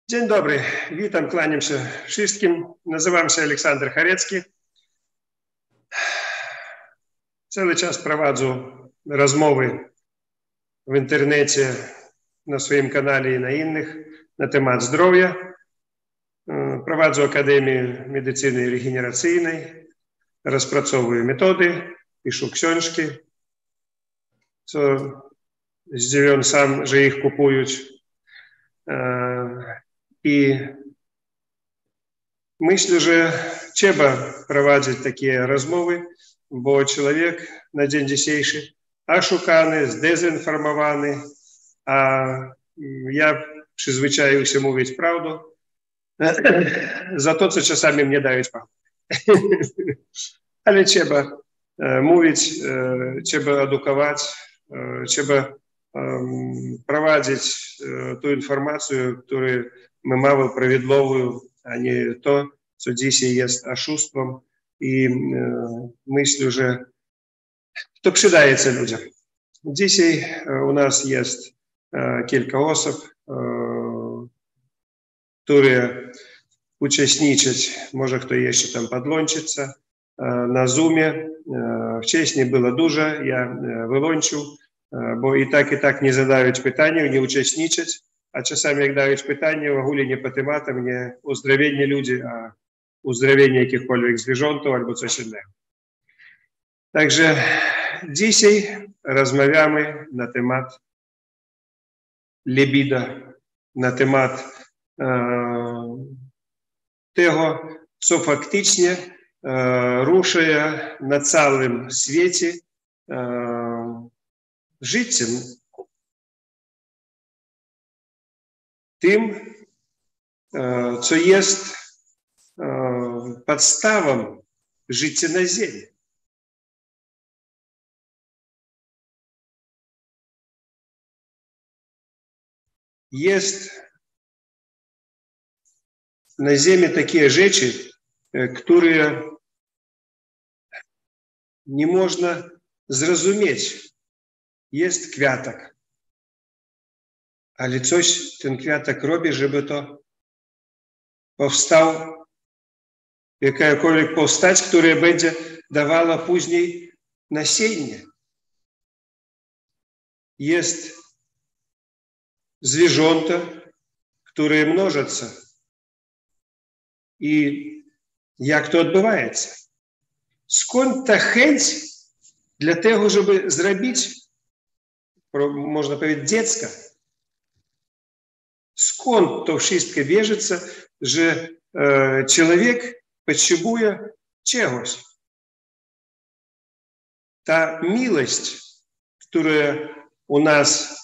Dzień dobry, witam, kłaniam się wszystkim. Nazywam się Aleksander Charecki. Cały czas prowadzę rozmowy w internecie, na swoim kanale i na innych na temat zdrowia. Prowadzę Akademię Medycyny Regeneracyjnej, rozpracowuję metody, piszę książki, co zdziwiony sam, że ich kupują. I myślę, że trzeba prowadzić takie rozmowy, bo człowiek na dzień dzisiejszy oszukany, zdezinformowany, a ja przyzwyczaił się mówić prawdę, za to, co czasami mnie daje prawdę. Ale trzeba mówić, trzeba edukować, trzeba prowadzić tą informację, którą my mamy prawidłową, a nie to, co dzisiaj jest oszustwem. I myślę, że to przydaje się ludziom. Dzisiaj u nas jest kilka osób, które uczestniczą, może kto jeszcze tam podłączyться na Zoomie. Wcześniej było dużo, ja wyłączył, bo i tak nie zadawać pytania, nie uczestniczyć, a czasami jak dawać pytania, w ogóle nie po tematom, nie uzdrowienie ludzi, a uzdrowienie jakichkolwiek zwierząt albo coś innego. Także dzisiaj rozmawiamy na temat libido, na temat tego, co faktycznie rusza na całym świecie życiem, tym, co jest podstawą życia na ziemi. Jest na ziemi takie rzeczy, które nie można zrozumieć. Jest kwiatek, ale coś ten kwiatek robi, żeby to powstał, jakakolwiek postać, która będzie dawała później nasienie. Jest zwierzęta, które mnożą się. I jak to odbywaється? Skąd ta chęć dla tego, żeby zrobić, można powiedzieć, dziecka? Skąd to wszystko bierzется, że człowiek potrzebuje czegoś? Ta miłość, która u nas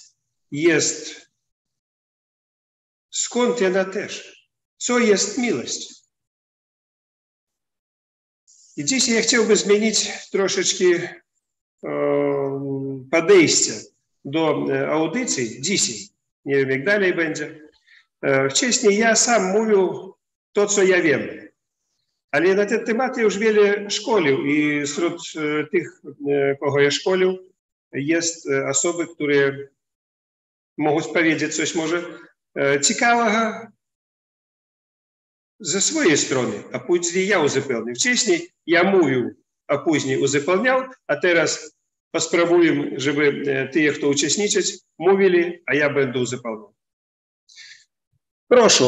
jest, skąd ona też? Co jest miłość? I dzisiaj ja chciałbym zmienić troszeczkę podejście do audycji. Dzisiaj. Nie wiem, jak dalej będzie. Wcześniej ja sam mówił to, co ja wiem. Ale na ten temat ja już wiele szkolił. I wśród tych, kogo ja szkolił, jest osoby, które mogą powiedzieć coś może ciekawego ze swojej strony, a później ja uzupełnię. Wcześniej ja mówił, a później uzupełniał, a teraz spróbujemy, żeby ci, kto uczestniczyć, mówili, a ja będę uzupełniał. Proszę.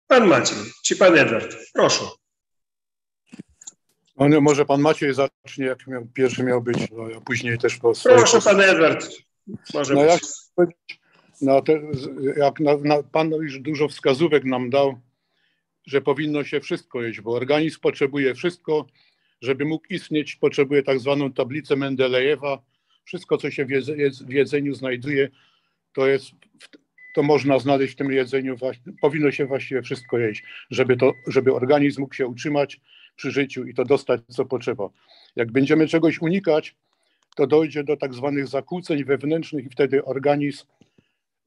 Pan Maciej, czy pan Edward? Proszę. No, może pan Maciej zacznie, jak pierwszy miał być, a później też po Proszę, pan Edward. Może być. Pan już dużo wskazówek nam dał, że powinno się wszystko jeść, bo organizm potrzebuje wszystko, żeby mógł istnieć, potrzebuje tak zwaną tablicę Mendelejewa. Wszystko, co się w jedzeniu znajduje, to można znaleźć w tym jedzeniu. Powinno się właściwie wszystko jeść, żeby organizm mógł się utrzymać przy życiu i to dostać, co potrzeba. Jak będziemy czegoś unikać, to dojdzie do tak zwanych zakłóceń wewnętrznych i wtedy organizm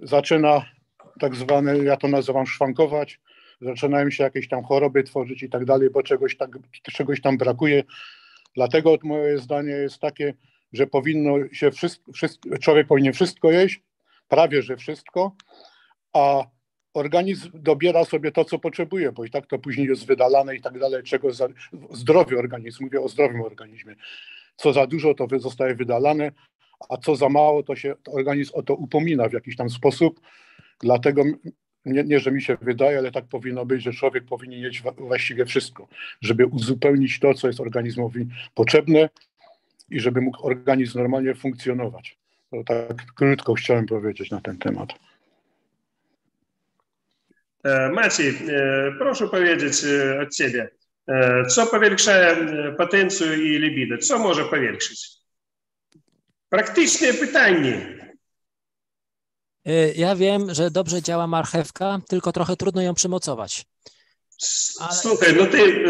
zaczyna tak zwane, ja to nazywam szwankować, zaczynają się jakieś tam choroby tworzyć i tak dalej, bo czegoś tam brakuje. Dlatego moje zdanie jest takie, że powinno się człowiek powinien wszystko jeść, prawie że wszystko, a organizm dobiera sobie to, co potrzebuje, bo i tak to później jest wydalane i tak dalej, czego zdrowy organizm, mówię o zdrowym organizmie. Co za dużo, to zostaje wydalane, a co za mało, to się organizm o to upomina w jakiś tam sposób. Dlatego nie, że mi się wydaje, ale tak powinno być, że człowiek powinien jeść właściwie wszystko, żeby uzupełnić to, co jest organizmowi potrzebne i żeby mógł organizm normalnie funkcjonować. To tak krótko chciałem powiedzieć na ten temat. Maciej, proszę powiedzieć od ciebie, co powiększa potencję i libido? Co może powiększyć? Praktyczne pytanie. Ja wiem, że dobrze działa marchewka, tylko trochę trudno ją przymocować. Ale... Słuchaj, no ty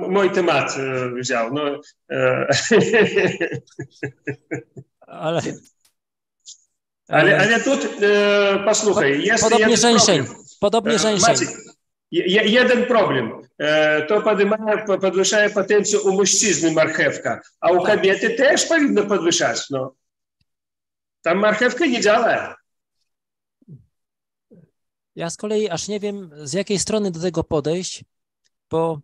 mój temat wziął. No, ale tu posłuchaj, jest podobnie żeńszeń. Podobnie żeńszeń. Jeden problem. To podwyższa potencję u mężczyzny marchewka, a u kobiety też powinno podwyższać. No. Tam marchewka nie działa. Ja z kolei aż nie wiem, z jakiej strony do tego podejść, bo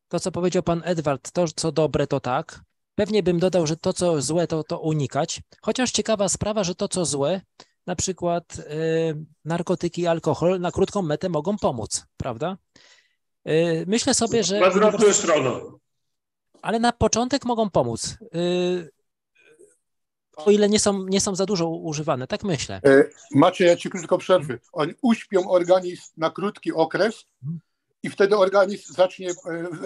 to, co powiedział pan Edward, to, co dobre, to tak. Pewnie bym dodał, że to, co złe, to unikać. Chociaż ciekawa sprawa, że to, co złe, na przykład narkotyki, alkohol na krótką metę mogą pomóc, prawda? Myślę sobie, że... W odwrotną stroną. Ale na początek mogą pomóc. O ile nie są za dużo używane, tak myślę. Macie, ja ci krótko przerwę. Oni uśpią organizm na krótki okres i wtedy organizm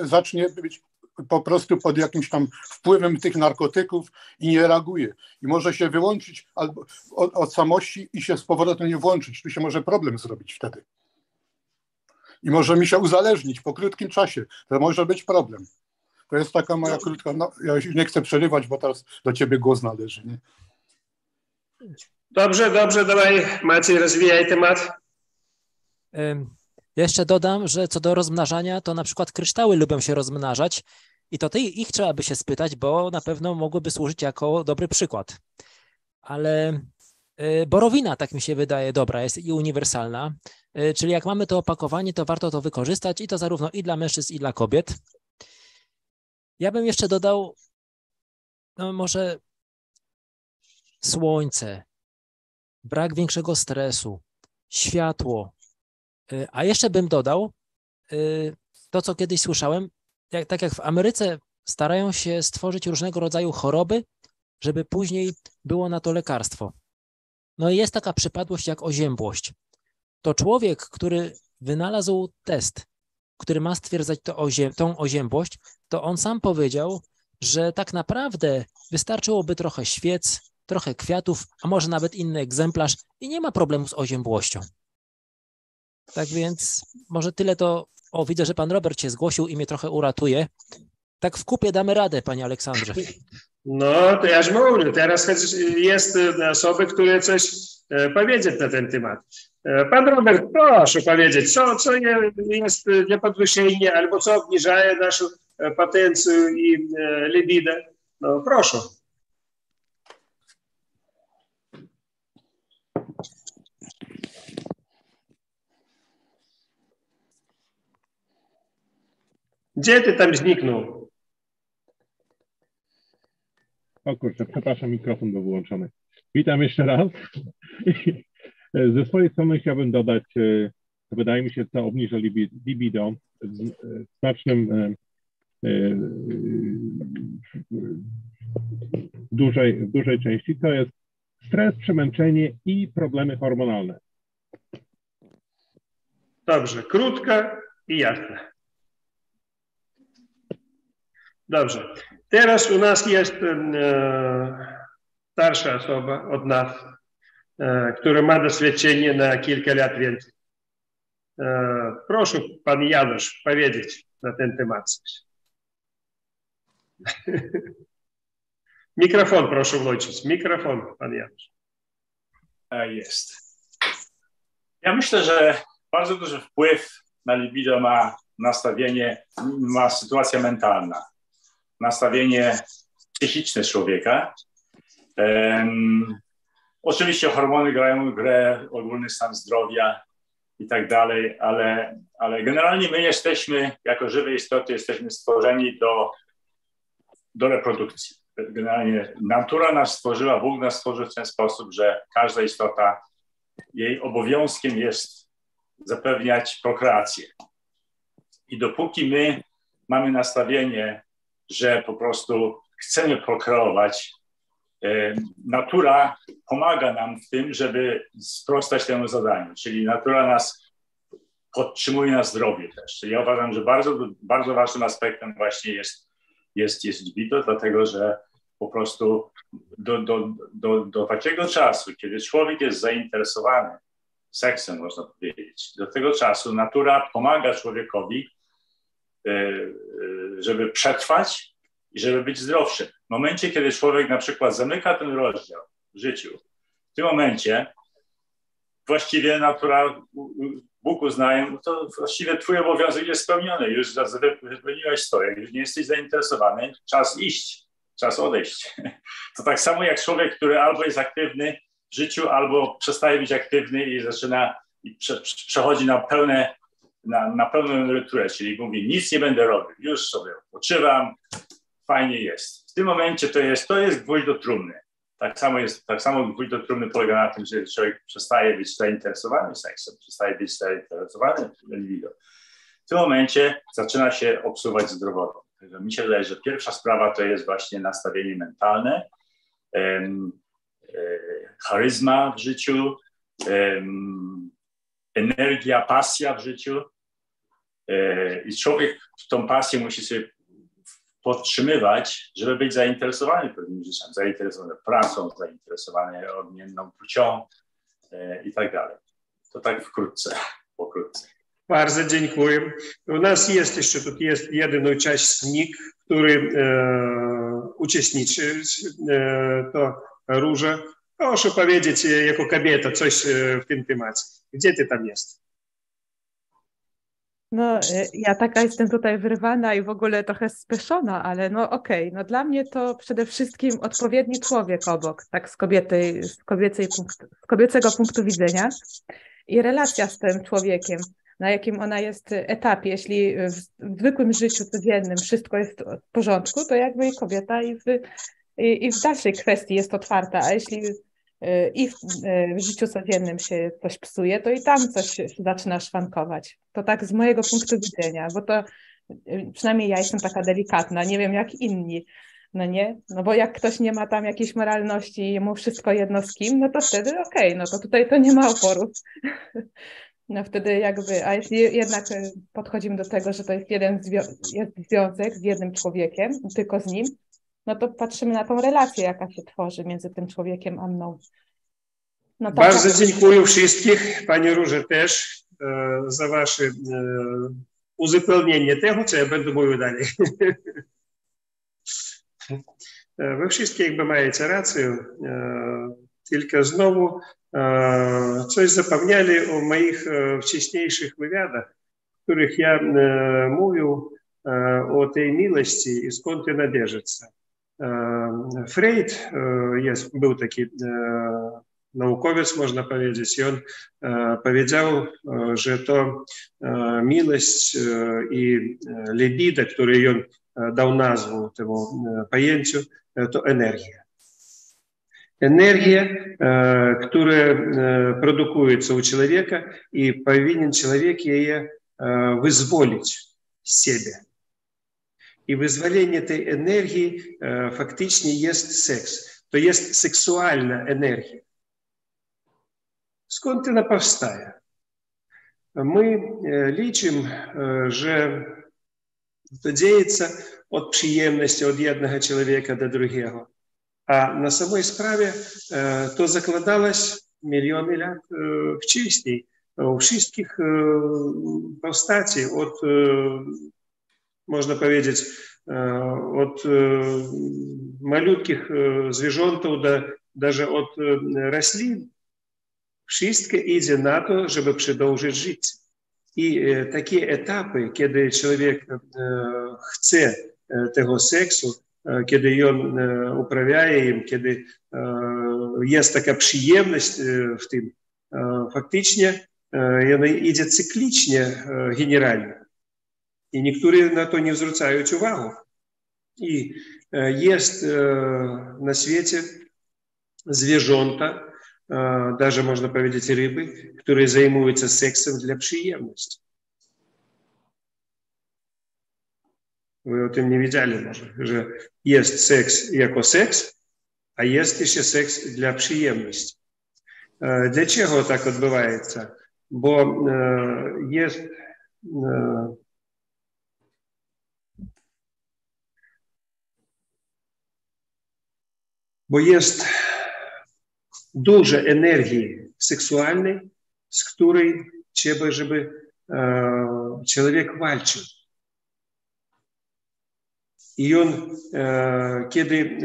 zacznie być po prostu pod jakimś tam wpływem tych narkotyków i nie reaguje. I może się wyłączyć albo od samości i się z powrotem nie włączyć. Tu się może problem zrobić wtedy. I może mi się uzależnić po krótkim czasie. To może być problem. To jest taka moja krótka... No, ja nie chcę przerywać, bo teraz do ciebie głos należy. Nie? Dobrze, dawaj Maciej, rozwijaj temat. Jeszcze dodam, że co do rozmnażania, to na przykład kryształy lubią się rozmnażać i to ich trzeba by się spytać, bo na pewno mogłyby służyć jako dobry przykład. Ale borowina, tak mi się wydaje, dobra jest i uniwersalna, czyli jak mamy to opakowanie, to warto to wykorzystać i to zarówno i dla mężczyzn, i dla kobiet. Ja bym jeszcze dodał, no może słońce, brak większego stresu, światło, a jeszcze bym dodał to, co kiedyś słyszałem, tak jak w Ameryce starają się stworzyć różnego rodzaju choroby, żeby później było na to lekarstwo. No i jest taka przypadłość jak oziębłość. To człowiek, który wynalazł test, który ma stwierdzać tą oziębłość, to on sam powiedział, że tak naprawdę wystarczyłoby trochę świec, trochę kwiatów, a może nawet inny egzemplarz i nie ma problemu z oziębłością. Tak więc może tyle to... O, widzę, że pan Robert się zgłosił i mnie trochę uratuje. Tak w kupie damy radę, panie Aleksandrze. No, to ja już mówię. Teraz jest osoby, które coś powiedzieć na ten temat. Pan Robert, proszę powiedzieć, co jest dla podwyższenia albo co obniża naszą potencję i libido? No, proszę. Gdzie ty tam zniknął? O kurczę, przepraszam, mikrofon był wyłączony. Witam jeszcze raz. Ze swojej strony chciałbym dodać, wydaje mi się, co obniża libido w znacznym, w dużej części, to jest stres, przemęczenie i problemy hormonalne. Dobrze, krótko i jasno. Dobrze. Teraz u nas jest starsza osoba od nas, która ma doświadczenie na kilka lat więcej. Proszę, pan Janusz, powiedzieć na ten temat coś. Mikrofon proszę włączyć. Mikrofon, pan Janusz. Jest. Ja myślę, że bardzo duży wpływ na libido ma nastawienie, ma sytuacja mentalna. Nastawienie psychiczne człowieka. Oczywiście hormony grają grę, ogólny stan zdrowia i tak dalej, ale generalnie my jesteśmy, jako żywe istoty, jesteśmy stworzeni do reprodukcji. Generalnie natura nas stworzyła, Bóg nas stworzył w ten sposób, że każda istota, jej obowiązkiem jest zapewniać prokreację. I dopóki my mamy nastawienie, że po prostu chcemy prokreować, natura pomaga nam w tym, żeby sprostać temu zadaniu. Czyli natura nas podtrzymuje na zdrowiu też. Czyli ja uważam, że bardzo ważnym aspektem właśnie jest libido, dlatego że po prostu do takiego czasu, kiedy człowiek jest zainteresowany seksem, można powiedzieć, do tego czasu natura pomaga człowiekowi, żeby przetrwać i żeby być zdrowszym. W momencie, kiedy człowiek na przykład zamyka ten rozdział w życiu, w tym momencie właściwie natura, Bóg uznaje, to właściwie twój obowiązek jest spełniony, już wypełniłeś swoje, już nie jesteś zainteresowany, czas iść, czas odejść. To tak samo jak człowiek, który albo jest aktywny w życiu, albo przestaje być aktywny i zaczyna, przechodzi na pełną emeryturę, czyli mówi, nic nie będę robił, już sobie odpoczywam, fajnie jest. W tym momencie to jest gwóźdź do trumny. Tak samo gwóźdź do trumny polega na tym, że człowiek przestaje być zainteresowany seksem, przestaje być zainteresowany libido. W tym momencie zaczyna się obsuwać zdrowowo. Także mi się wydaje, że pierwsza sprawa to jest właśnie nastawienie mentalne, charyzma w życiu, energia, pasja w życiu. I człowiek tą pasję musi sobie podtrzymywać, żeby być zainteresowany pewnym życiem, zainteresowany pracą, zainteresowany odmienną płcią i tak dalej. To tak pokrótce. Bardzo dziękuję. U nas jest jeszcze jeden uczestnik, który uczestniczy, to Róża. Proszę powiedzieć jako kobieta coś w tym temacie. Gdzie ty tam jest? No, ja taka jestem tutaj wyrwana i w ogóle trochę spieszona, ale no okej, no dla mnie to przede wszystkim odpowiedni człowiek obok, tak z kobiecego punktu widzenia i relacja z tym człowiekiem, na jakim ona jest etapie. Jeśli w zwykłym życiu codziennym wszystko jest w porządku, to jakby kobieta i w dalszej kwestii jest otwarta, a jeśli i w życiu codziennym się coś psuje, to i tam coś się zaczyna szwankować. To tak z mojego punktu widzenia, bo to przynajmniej ja jestem taka delikatna, nie wiem jak inni, no nie? No bo jak ktoś nie ma tam jakiejś moralności i mu wszystko jedno z kim, no to wtedy okej, no to tutaj to nie ma oporu. No wtedy jakby, a jeśli jednak podchodzimy do tego, że to jest jest związek z jednym człowiekiem, tylko z nim, no to patrzymy na tą relację, jaka się tworzy między tym człowiekiem a mną. No tak. Bardzo dziękuję wszystkich, Pani Róży też, za Wasze uzupełnienie tego, co ja będę mówił dalej. Wy wszystkie jakby macie rację, tylko znowu coś zapomnieli o moich wcześniejszych wywiadach, w których ja mówił o tej miłości i skąd ona bierzется. Freud był taki naukowiec, można powiedzieć, i on powiedział, że to miłość i libido, której on dał nazwę temu pojęciu, to energia. Energia, która produkuje u człowieka i powinien człowiek jej wyzwolić z siebie. I wyzwolenie tej energii faktycznie jest seks. To jest seksualna energia. Skąd ona powstaje? My liczymy, że to dzieje się od przyjemności od jednego człowieka do drugiego. A na samej sprawie to zakładалось miliony lat wcześniej. U wszystkich postaci od można powiedzieć, od malutkich zwierzątów do даже od roślin. Wszystko idzie na to, żeby przedłużyć życie. I takie etapy, kiedy człowiek chce tego seksu, kiedy on uprawia im, kiedy jest taka przyjemność w tym. Faktycznie ona idzie cyklicznie generalnie. I niektórzy na to nie zwracają uwagi. I jest na świecie zwierzęta, даже można powiedzieć ryby, które zajmują się seksem dla przyjemności. Wy o tym nie wiedzieli może, że jest seks jako seks, a jest jeszcze seks dla przyjemności. Dlaczego tak odbywaється? Bo jest dużo energii seksualnej, z której trzeba, żeby człowiek walczył. I on, kiedy,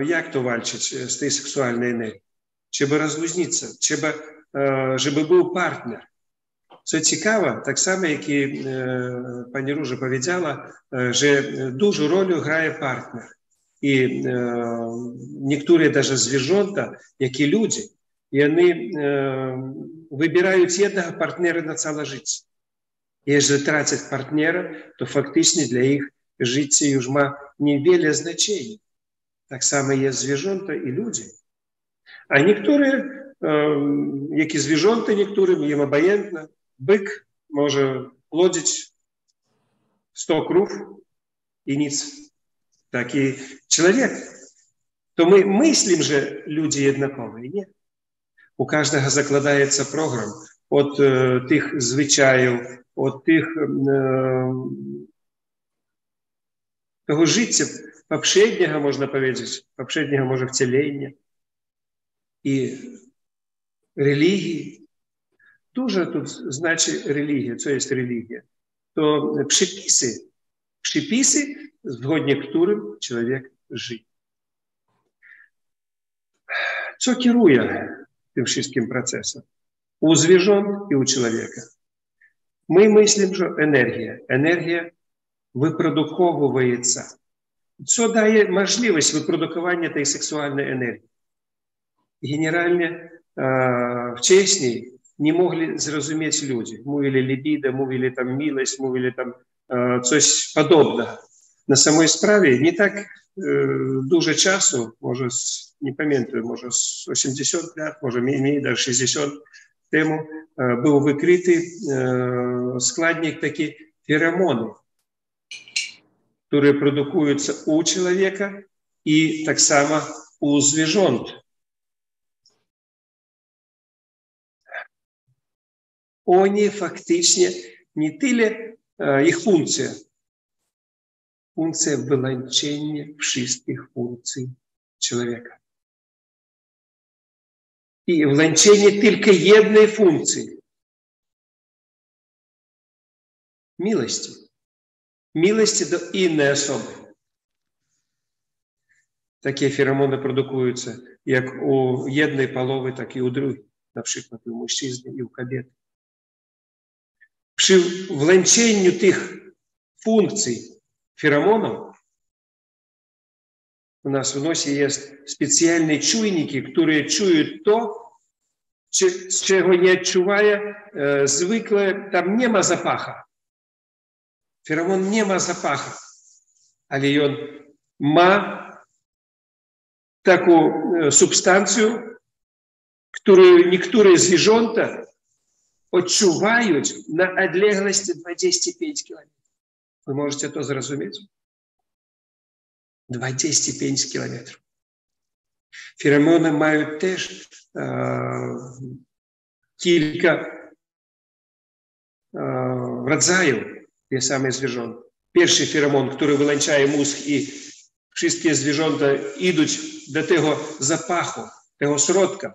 jak to walczyć z tej seksualnej energii? Trzeba rozluźnić, trzeba, żeby był partner. Co ciekawe, tak samo, jak i pani Róża powiedziała, że dużą rolę gra partner. I niektóre даже zwierzęta, jak i ludzie, i oni wybierają jednego partnera na całe życie. Jeżeli tracą partnera, to faktycznie dla ich życie już ma niewiele znaczenia. Tak samo jest zwierzęta i ludzie. A niektóre, jak i zwierzęta, niektórym im obojętne. Byk może płodzić 100 krów i nic. Taki człowiek. To my myślimy, że ludzie jednakowe. Nie. U każdego zakładaється program od tych zwyczajów, od tych tego życia poprzedniego, można powiedzieć, poprzedniego może wcielenia i religii. Dużo тут значить religia. Co jest religia? To przepisy, zgodnie którym człowiek żyje. Co kieruje tym wszystkim procesem? U zwierząt i u człowieka. My myślimy, że energia wyprodukowywaється. Co daje możliwość wyprodukowania tej seksualnej energii? Generalnie wcześniej nie mogli zrozumieć ludzie. Mówili libido, mówili tam miłość, mówili tam coś podobnego. Na samej sprawie nie tak dużo czasu, może, nie pamiętam, może 80 lat, może mniej, даже 60 temu, był wykryty składnik taki feromony, które produkuються u człowieka i tak samo u zwierząt. Oni faktycznie nie tyle ich funkcja wyłączenia wszystkich funkcji człowieka. I włączenie tylko jednej funkcji. Miłości. Miłości do innej osoby. Takie feromony produkuються jak u jednej połowy, tak i u drugiej. Na przykład u mężczyzny i u kobiety. Przy włączeniu tych funkcji feromonów у нас в носе есть специальные чуйники, которые чуют то, з чого не відчуває звикле, там нема запаха. Феромон нема запаха, але він ма таку субстанцію, яку некоторые звірята відчувають на відлеглості 25 кілометрів. Ви можете то зрозуміти? 25 кілометрів. Феромони мають теж кілька родzajów tych samych zwierząt. Pierwszy feromon, który wyłącza mózg i wszystkie zwierzęta idą do tego zapachu, tego środka.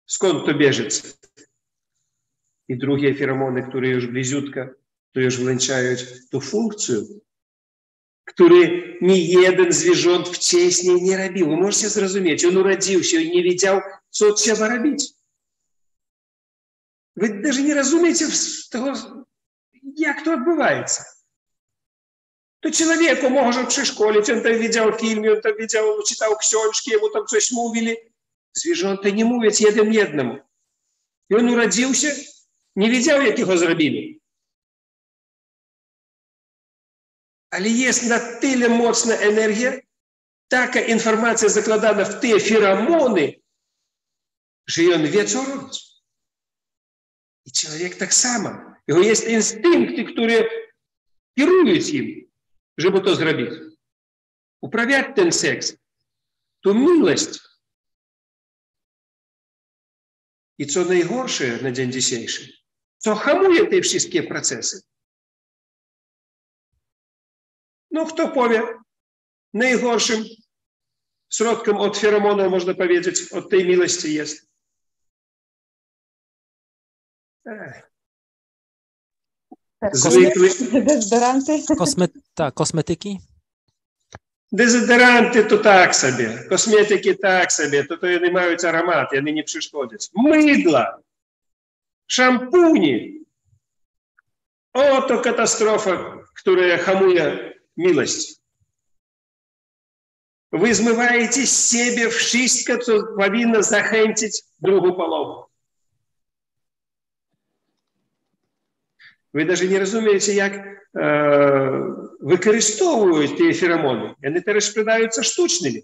Skąd to bierze? I drugie feromony, które już bliziutko, to już wyłączają tą funkcję, który ni jeden zwierząt wcześniej nie robił. Вы можете zrozumieć, on urodził się i nie wiedział, co trzeba robić. Wy даже nie rozumiecie tego, jak to odbywaється. то чоловіку може при школі, він там widział фільми, він там widział, читав książki, йому там щось mówili. Zwierzęta nie mówić jeden jednemu. I on urodził się, nie wiedział, jak go zrobili. Ale jest na tyle mocna energia, taka informacja zakładana w te feromony, że on wie, co robić. I człowiek tak samo. Jego jest instynkty, które kierują im, żeby to zrobić. Uprawiać ten seks, to miłość. I co najgorsze na dzień dzisiejszy, co hamuje te wszystkie procesy. No kto powie, najgorszym środkiem od feromonu, można powiedzieć, od tej miłości jest zwykły... Dezodoranty? Kosmetyki? Dezodoranty to tak sobie, kosmetyki tak sobie, to one mają aromat, one nie przeszkodzą. Mydła, szampuni. Oto katastrofa, która hamuje miłość. Wy zmywacie z siebie wszystko, co powinno zachęcić drugą połowę. Wy даже nie rozumiecie, jak wykorzystują te feromony. One też sprzedające sztucznymi.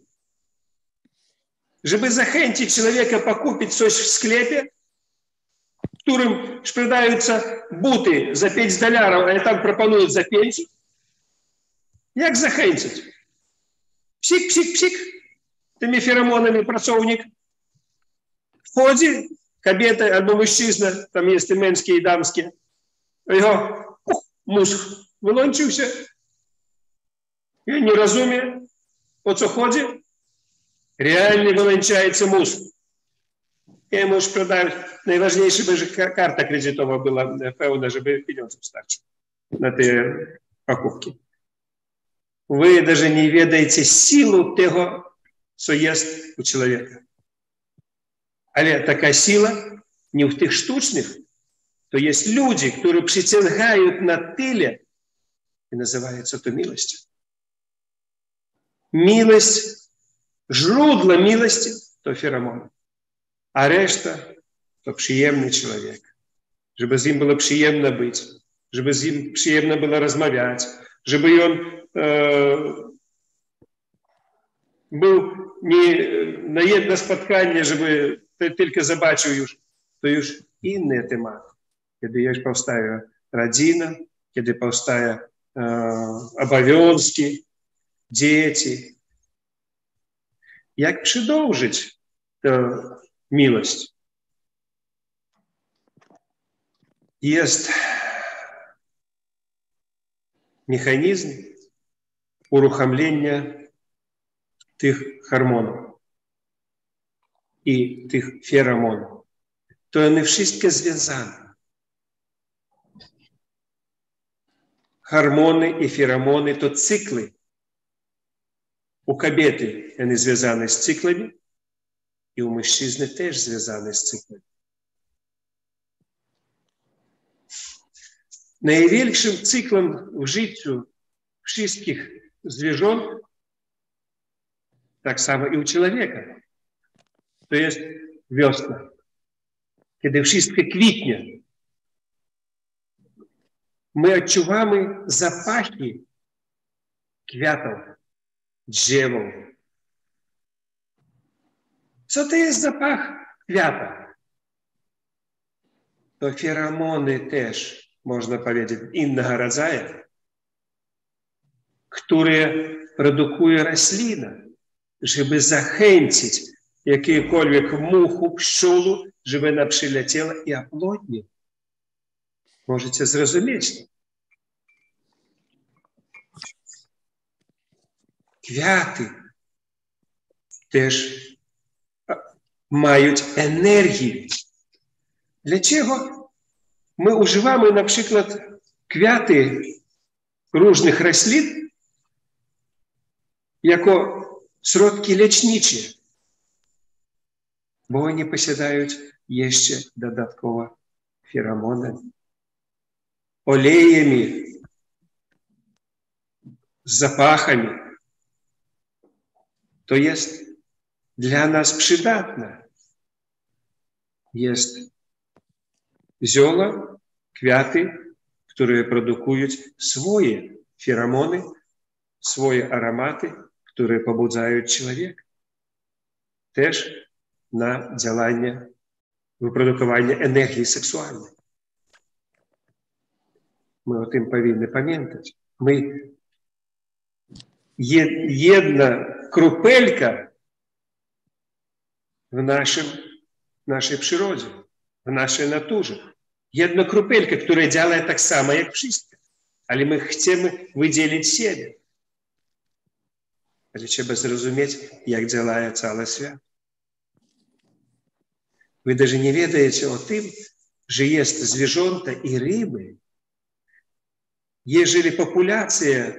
Żeby zachęcić człowieka pokupić coś w sklepie, w którym sprzedające buty za $5, a tam proponują za 5. Jak zachęcić? Psik, psik, psik. Tymi feromonami pracownik wchodzi, kobieta albo mężczyzna, tam jest i męskie i damskie, jego mózg wyłączył się i nie rozumie, o co chodzi. Realnie wyłączaється mózg. Ja mu sprzedałem, najważniejsze, żeby karta kredytowa była pełna, żeby pieniądze wystarczyły na te покупки. Wy даже nie wiedziecie siłę tego, co jest u człowieka. Ale taka siła nie w tych sztucznych. To jest ludzie, którzy przyciągają na tyle i nazywается to miłość. Miłość, źródło miłości to feromony, a reszta to przyjemny człowiek. Żeby z nim było przyjemno być, żeby z nim przyjemno było rozmawiać, żeby on był nie na jedno spotkanie, żeby tylko zobaczył już, to już inny temat. Kiedy już powstaje rodzina, kiedy powstaje obowiązki, dzieci. Jak przedłużyć tę miłość? Jest mechanizm uruchomienia tych hormonów i tych feromonów. To one wszystkie związane. Hormony i feromony to cykly. У kobiety one związane z cyklami i u mężczyzny też związane z cyklami. Największym cyklem w życiu wszystkich zwierząt, tak samo i u człowieka, to jest wiosna, kiedy wszystko kwitnie. My odczuwamy zapachy kwiatów, drzewów. Co to jest zapach kwiata? To feromony też, można powiedzieć, innego rodzaju, które produkuje roślina, żeby zachęcić jakiekolwiek muchu, pszczół, żeby ona przyleciała i oplodniła. Możecie zrozumieć to. Kwiaty też mają energię. Dlaczego my używamy na przykład kwiaty różnych roślin jako środki lecznicze? Bo oni posiadają jeszcze dodatkowo feromony, olejami, z zapachami, to jest dla nas przydatne. Jest zioła, kwiaty, które produkują swoje feromony, swoje aromaty, które pobudzają człowieka. Też na działanie, wyprodukowanie energii seksualnej. My o tym powinny pamiętać. My jedna kropelka w naszej przyrodzie, w naszej naturze. Jedna kropelka, która działa tak samo jak wszystko. Ale my chcemy wydzielić siebie. Ale trzeba zrozumieć, jak działa cały świat. Wy даже nie wiecie o tym, że jest zwierzęta i ryby. Jeżeli populacja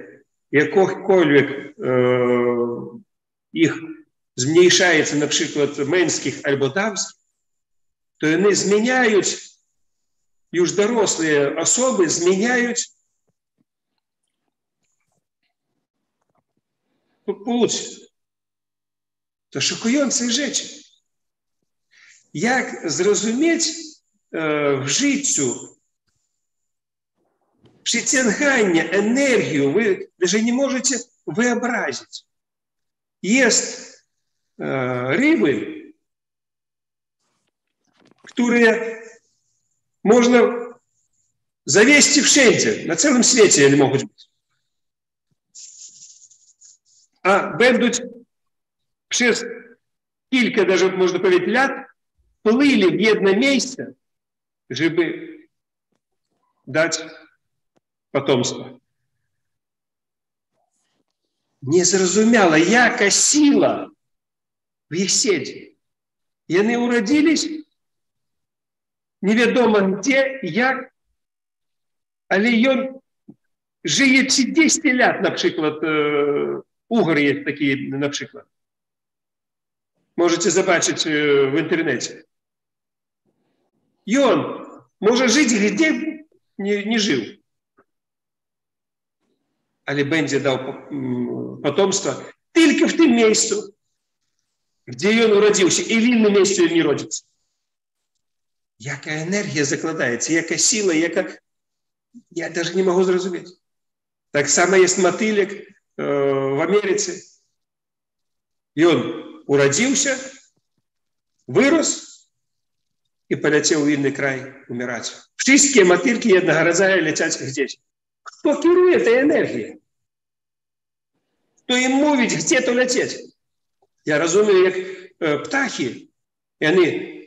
jakokolwiek ich zmniejszaється, na przykład męskich albo damskich, to one zmieniają, już dorosłe osoby zmieniają płeć. To szokujące rzeczy. Jak zrozumieć w życiu przyciąganie energii, wy даже nie możecie wyobrazić. Jest ryby, które można zawieźć wszędzie, na całym świecie one mogą być. A będą przez kilka, даже można powiedzieć, lat плыли в jedno miejsce, żeby dać potomstwo. Niezrozumiała, jaka siła w ich siedzi. I oni urodziliś nie wiadomo gdzie, jak, ale on żyje 30 lat, na przykład, ugor jest taki, na przykład. Możecie zobaczyć w internecie. I on może żyć gdzie nie żył. Ale będzie dał potomstwo tylko w tym miejscu, gdzie on urodził się, i w innym miejscu nie rodzić. Jaka energia zakładaється, jaka siła, jaka... Ja даже nie mogę zrozumieć. Tak samo jest motylek w Ameryce. I on urodził się, wyrósł i poleciał w inny kraj umierać. Wszystkie motylki jednego rodzaju leciać gdzieś. Kto kieruje tej energią? Kto im mówić, gdzie to lecieć? Ja rozumiem, jak ptaki. I oni,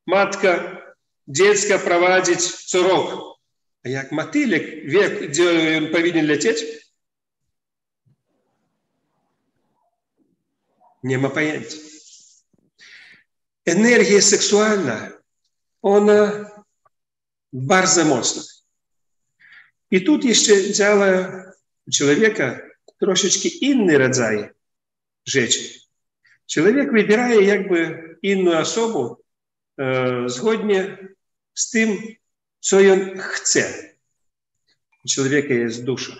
matka, dziecka prowadzić co rok. A jak motylek wie, gdzie on powinien lecieć? Nie ma pojęcia. Energia seksualna, ona bardzo mocna. I тут jeszcze działa u człowieka troszeczkę inny rodzaj rzeczy. Człowiek wybiera jakby inną osobę zgodnie z tym, co on chce. U człowieka jest dusza.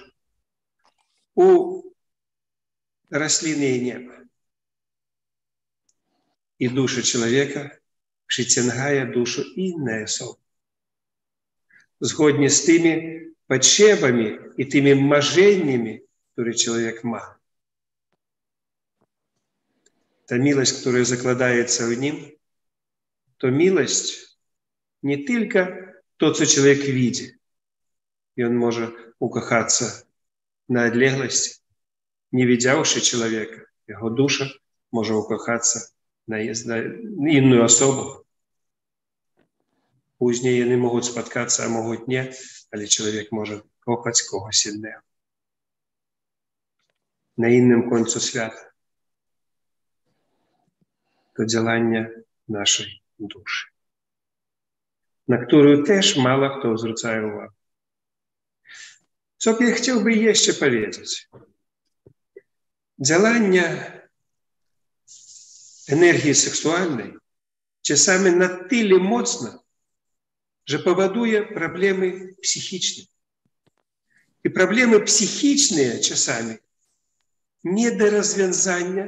U rośliny jej nie ma. I dusza człowieka przyciąga duszę innej osoby. Zgodnie z tymi potrzebami i tymi marzeniami, które człowiek ma. Ta miłość, która zakładaється w nim, to miłość nie tylko to, co człowiek widzi. I on może ukochаться na odległości, nie widziawszy człowieka. Jego dusza może ukochаться na inną osobę. Później oni mogą spotkać, a mogą nie, ale człowiek może kochać kogoś innego. Na innym końcu świata. To działanie naszej duszy, na którą też mało kto zwraca uwagę. Co ja chciałbym jeszcze powiedzieć? Działanie energii seksualnej czasami na tyle mocne, że powoduje problemy psychiczne. I problemy psychiczne czasami nie do rozwiązania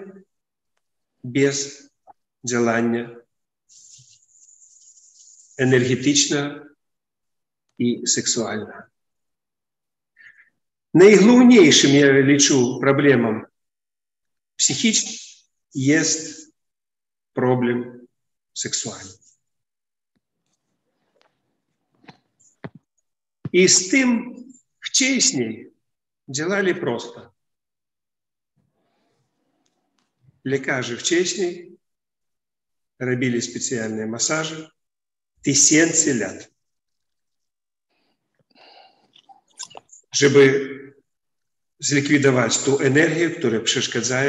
bez działania energetycznego i seksualnego. Najgłówniejszym, ja liczę, problemem psychicznym jest problem seksualny. I z tym wcześniej działali prosto. Lekarze wcześniej robili specjalne masaże tysięcy lat, żeby zlikwidować tą energię, która przeszkadza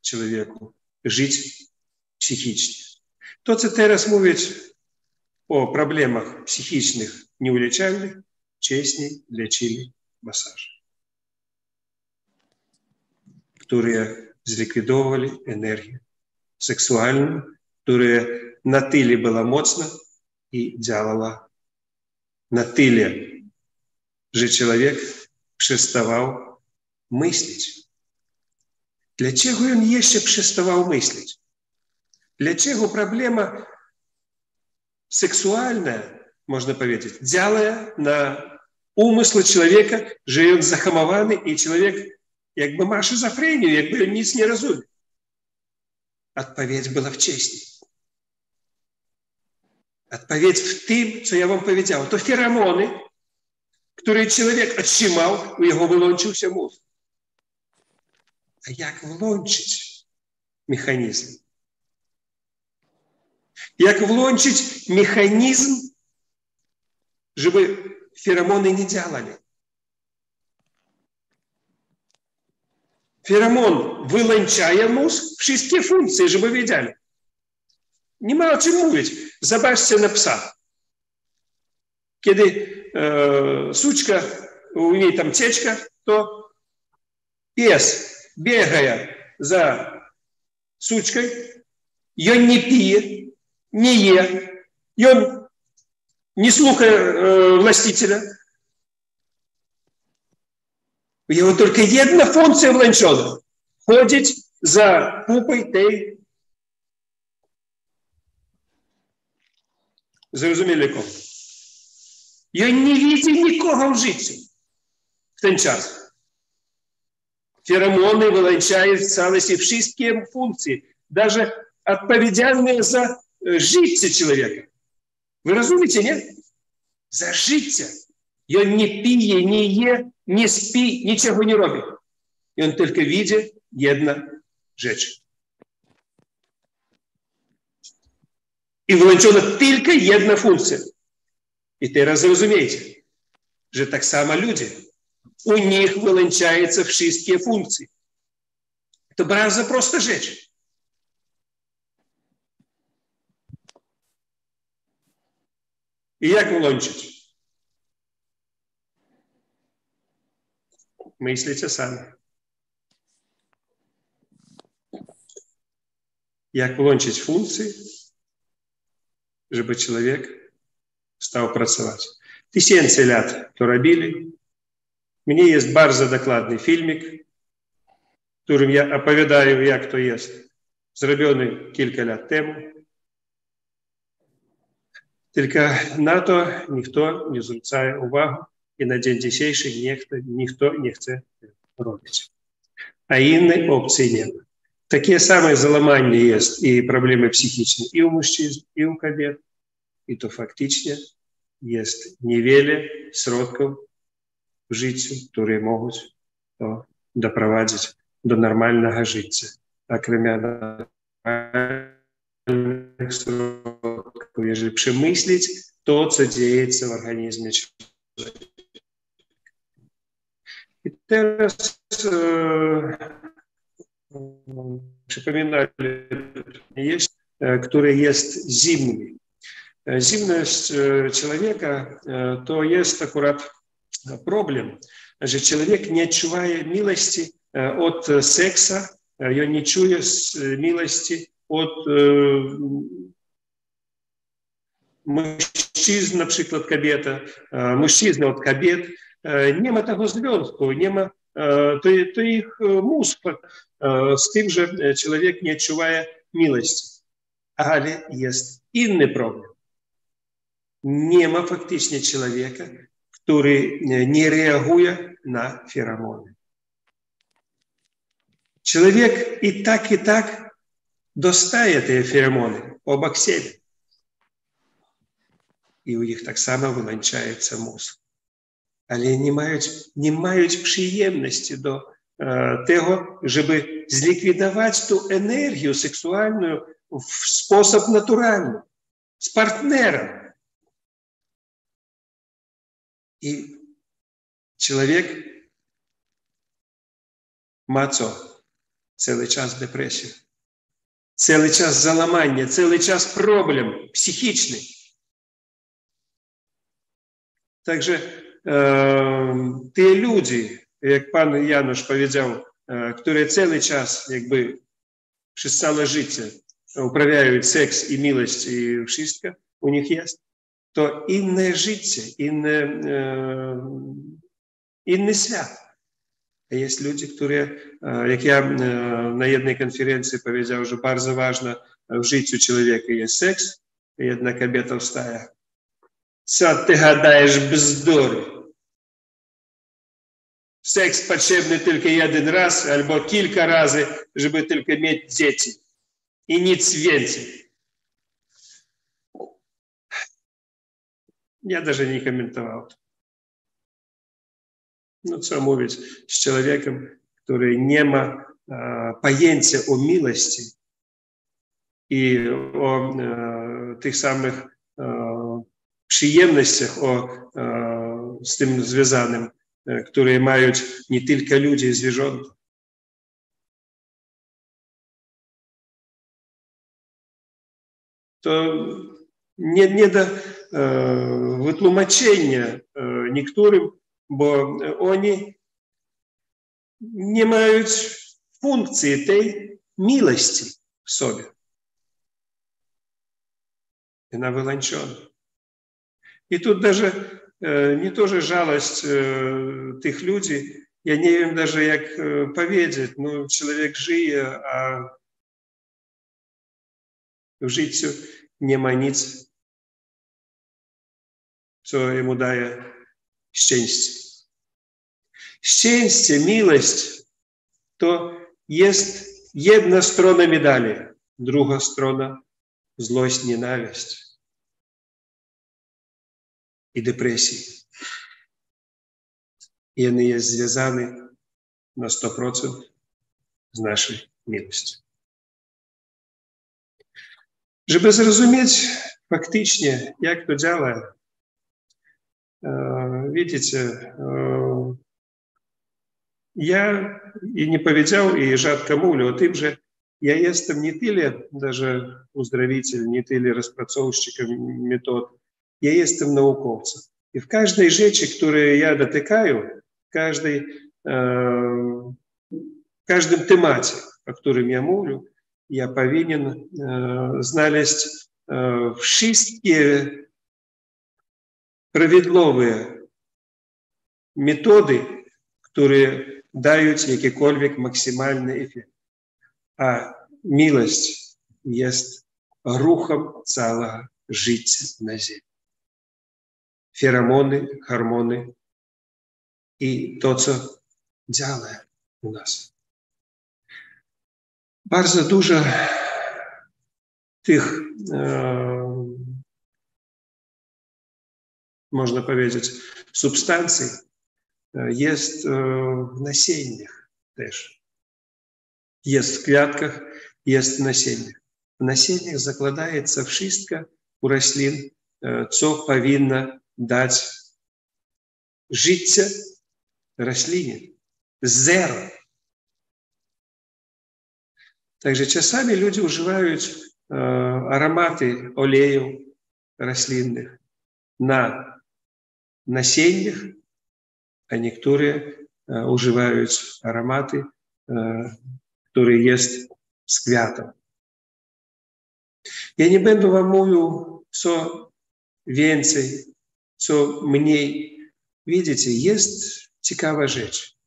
człowieku żyć psychicznie. To, co teraz mówić o problemach psychicznych nieuleczalnych, wcześniej leczyli masaże, które zlikwidowali energię seksualną, która na tyle była mocna i działała na tyle, że człowiek przestawał myśleć. Dlaczego on jeszcze przestawał myśleć? Dlaczego problema seksualna, można powiedzieć, działa na umysł człowieka, że on zahamowany i człowiek jakby ma schizofrenię, jakby on nic nie rozumie? Odpowiedź była wcześniej. Odpowiedź w tym, co ja wam powiedział. To feromony, które człowiek otrzymał, u jego wyłączył się mózg. A jak włączyć mechanizm? Jak włączyć mechanizm, żeby feromony nie działali? Feromon wyłączaje mózg, wszystkie funkcje, żeby wiedzieli. Nie ma o czym mówić. Zobaczcie na psa. Kiedy suczka, u niej tam cieczka, to pies biegає за сучкою, він не п'є, не є, він не слухає властителя. У нього тільки одна функція вланчена – ходить за пупою tej. Зрозуміли кого? Він не бачить нікого в житті в той час. Феромоны вылучают в целости все функции, даже отповедальные за життя человека. Вы разумеете, нет? За життя. И он не пьет, не ест, не спит, ничего не робит. И он только видит одну rzecz. И вылучена только одна функция. И teraz разумеете, że так само люди. У них вылучаются все функции. Это bardzo prosta rzecz. I jak włączyć? Myślicie sami. Jak włączyć funkcje, żeby człowiek stał pracować? Tysiące lat to robili. Mnie jest bardzo dokładny filmik, w którym ja opowiadаю, jak to jest. Zrobiony kilka lat temu. Tylko na to nikt nie zwraca uwagi i na dzień dzisiejszy nikt nie chce robić. A innej opcji nie ma. Takie same załamanie jest i problemy psychiczne i u mężczyzn, i u kobiet. I to faktycznie jest niewiele środków w życiu, które mogą to doprowadzić do normalnego życia. Okrem normalnych środków, jeżeli przemyśleć to, co dzieje się w organizmie człowieka. I teraz przypominam, który jest zimny. Zimność człowieka to jest akurat problem, że człowiek nie czuje miłości od seksu, on nie czuje miłości od mężczyzn, na przykład kobieta, mężczyzna od kobiet. Nie ma tego związku, nie ma то їх mózg з тим, що чоловік не відчуває милості. Але є інший проблем. Нема фактично чоловіка, який не реагує на феромони. Чоловік і так достає ті феромони обок себе. І у них так само виланчається мозг. Але не мають приємності до того, щоб зліквідувати ту енергію сексуальну в спосіб натуральний, з партнером. І чоловік має цілий час депресію, цілий час заламання, цілий час проблем психічних. Также ті люди, як пан Януш powiedział, які цілий час, якби, przez całe życie uprawiają seks i miłość i wszystko u nich jest, to inne życie, inny świat. A jest ludzie, którzy, jak ja na jednej konferencji powiedział, że bardzo ważne w życiu człowieka jest seks, jedna kobieta wstaje. Co ty gadasz bzdury? Seks potrzebny tylko jeden raz albo kilka razy, żeby tylko mieć dzieci. I nic więcej. Ja даже nie komentował to. No co mówić z człowiekiem, który nie ma pojęcia o miłości i o tych samych przyjemnościach z tym związanym, które mają nie tylko ludzie i zwierzęta. To nie do wytłumaczenia niektórym, bo oni nie mają funkcji tej miłości w sobie. Ona wyłączona. I tu даже nie to, że żalość tych ludzi, ja nie wiem даже jak powiedzieć, no człowiek żyje, a w życiu nie ma nic, co jemu daje szczęście. Szczęście, miłość to jest jedna strona medali, druga strona złość, nienawiść i depresji. I one jest związane na 100% z naszej miłością. Żeby zrozumieć faktycznie, jak to działa, widzicie, ja i nie powiedział, i rzadko mówię o tym, że ja jestem nie tyle даже uzdrowiciel, nie tyle rozpracowщиком metod, ja jestem naukowcem. I w każdej rzeczy, której ja dotykаю, w każdym temacie, o którym ja mówię, ja powinien znaleźć wszystkie prawidłowe metody, które dają jakikolwiek maksymalny efekt. A miłość jest ruchem całego życia na ziemi. Feromony, hormony i to, co działa u nas. Bardzo dużo tych, można powiedzieć, substancji jest w nasieniach też. Jest w kwiatkach, jest w nasieniach. W nasieniach zakładaється wszystko u roślin, co powinno dać życie roślinie. Zero. Także czasami ludzie używają aromaty olejów roślinnych na nasieniach, a niektóre używają aromaty, które jest z kwiatów. Ja nie będę wam mówił, co więcej, co mniej. Widzicie, jest ciekawa rzecz.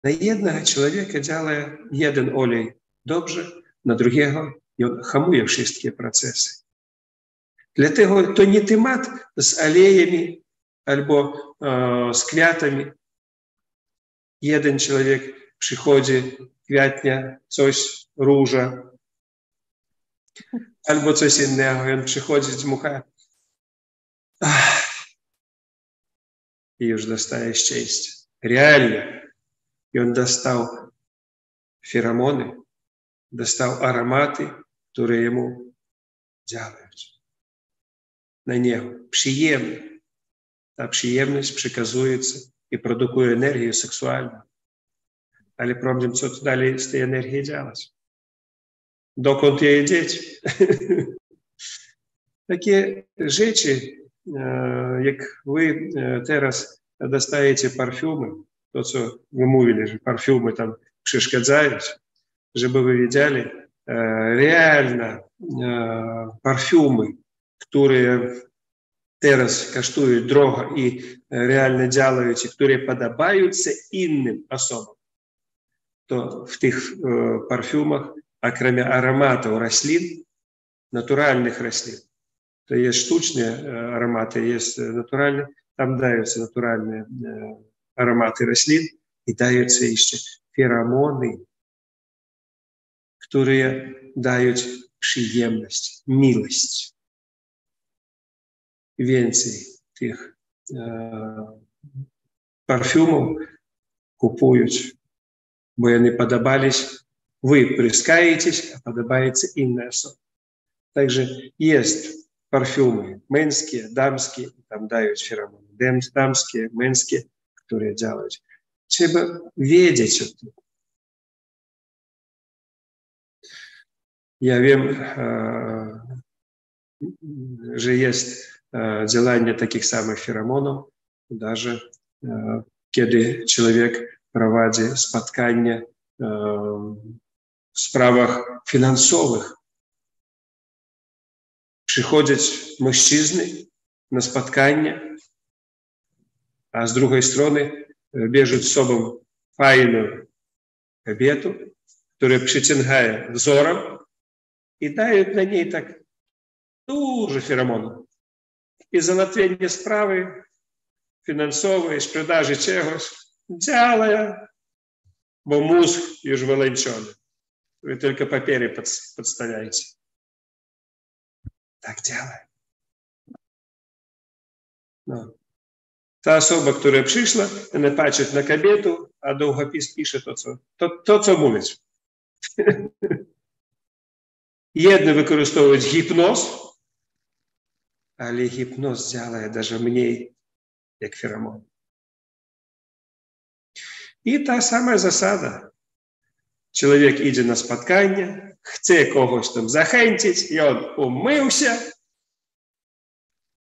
На jednego człowieka działa jeden olej dobrze, na drugiego i on hamuje wszystkie procesy. Dlatego to nie temat z alejami albo z kwiatami. Jeden człowiek przychodzi, kwiatnia, coś, róża, albo coś innego, i on przychodzi, dmucha i już dostaje szczęście. Realnie. I on dostał feromony, dostał aromaty, które jemu działają na niego. Przyjemne. Ta przyjemność przekazuje i produkuje energię seksualną. Ale problem, co tu dalej z tej energii działać? Dokąd jej dzieci? Takie rzeczy, jak wy teraz dostajecie parfumy, to co wy mówili, że parfumy tam przeszkadzają, żeby wy wiedzieli, realnie parfumy, które teraz kosztują drogo i realnie działają, które podobają się innym osobom, to w tych parfumach, окромя ароматов рослин, натуральных рослин, то есть штучные ароматы, есть натуральные, там даются натуральные ароматы рослин и даются еще феромоны, которые дают przyjemność, miłość. Więcej tych parfumów kupują, bo one podobались. Вы прыскаетесь, а подобается инная особа. Также есть парфюмы мужские, дамские, там дают феромоны, дамские, мужские, которые делают. Треба видеть это. Я wiem, że jest działanie takich samych feromonów, даже kiedy człowiek prowadzi spotkanie w sprawach finansowych. Przychodzą mężczyzny na spotkanie, a z drugiej strony bierze z sobą fajną kobietę, która przyciąga wzorem i daje na niej tak dużo feromonów. I załatwienie sprawy finansowej, sprzedaży czegoś działa, bo mózg już wyleczony. Вы только papiery podstawiacie. Tak działa. No. Ta osoba, która przyszła, ona patrzy na kobietę, a długopis pisze to, co mówić. Jedno wykorzystują hipnoz, ale hipnoz działa даже mniej jak feromon. I ta sama zasada. Człowiek idzie na spotkanie, chce kogoś tam zachęcić i on umył się,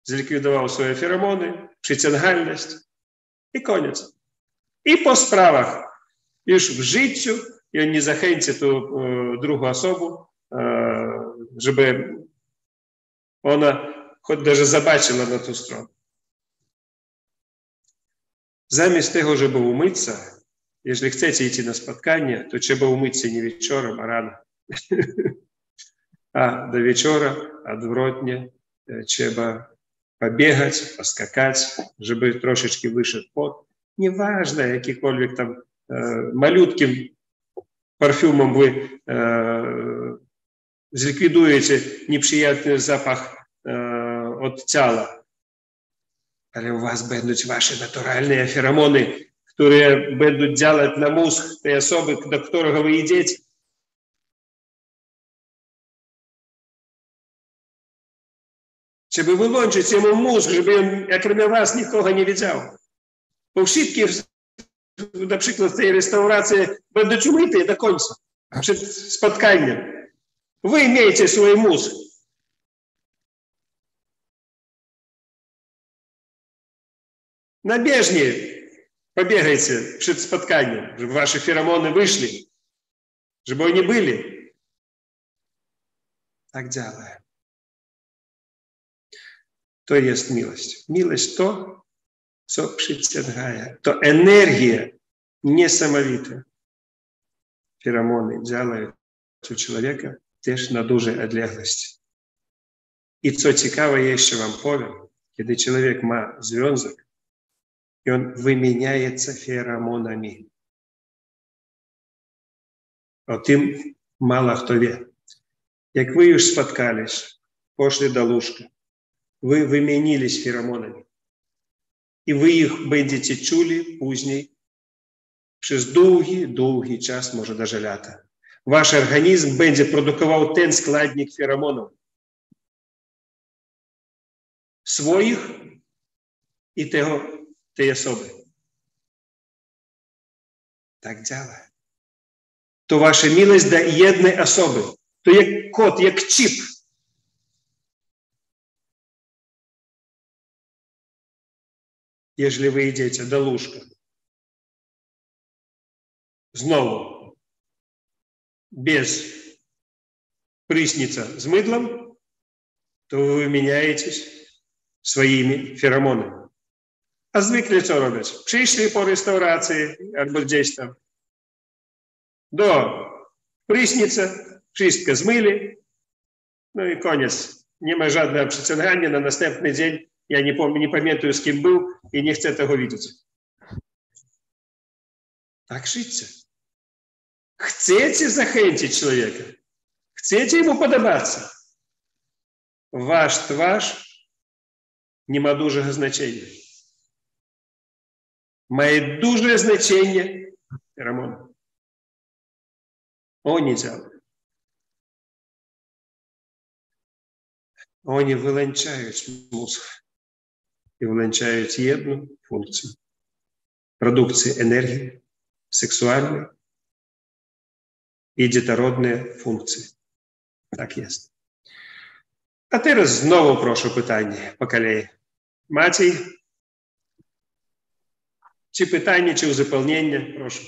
zlikwidował swoje feromony, przyciągalność i koniec. I po sprawach, już w życiu, i on nie zachęci tą drugą osobę, żeby ona choć даже zobaczyła na tą stronę. Zamiast tego, żeby umyć się, jeżeli chcecie iść na spotkanie, to trzeba umyć się nie wieczorem, a rano. A do wieczora odwrotnie trzeba pobiegać, poskakać, żeby troszeczkę wyszedł pot. Nieważne, jakikolwiek tam malutkim parfumem wy zlikwidujecie nieprzyjemny zapach od ciała. Ale u was będą wasze naturalne feromony, które będą działać na mózg tej osoby, do którego wy idziecie. Żeby wyłączyć jemu mózg, żeby on, jak na was, nikogo nie wiedział. Bo wszystkie, na przykład w tej restauracji, będą umyte do końca, przed spotkaniem. Wy miejcie swój mózg. Nabieżnie pobiegajcie przed spotkaniem, żeby wasze feromony wyszli, żeby oni byli. Tak działa. To jest miłość. Miłość to, co przyciąga. To energia Niesamowite феромоны działają u człowieka też na dużej odległości. I co ciekawe, jeszcze wam powiem, kiedy człowiek ma związek i on wymieniaje się feromonami. O tym mało kto wie. Jak wy już spotkались, poszli do łóżka, wy wymieniliście feromonami. I wy ich będziecie czuli później przez długi czas, może даже lata. Wasz organizm będzie produkował ten składnik feromonów. Swoich i tej osoby. Tak działa. To wasza miłość do jednej osoby. To jak kod, jak chip. Jeżeli wy idziecie do łóżka, znowu, bez prysznica z mydłem, to wy wymieniaєтесь swoimi feromonami. A zwykle co robić? Przyszli po restauracji albo gdzieś tam do prysznica, wszystko zmyli, no i koniec. Nie ma żadnego przyciągania na następny dzień. Ja nie pamiętam, z kim był i nie chcę tego widzieć. Tak życie. Chcecie zachęcić człowieka. Chcecie mu podobać się. Wasz twarz nie ma dużego znaczenia. Ma duże znaczenie feromoны. Oni działają. Oni wyłączają mózg i wyłączają jedną funkcję. Produkcji energii seksualnej i dzietorodne funkcje. Tak jest. A teraz znowu proszę pytanie po kolei. Maciej, czy pytanie, czy uzupełnienie? Proszę.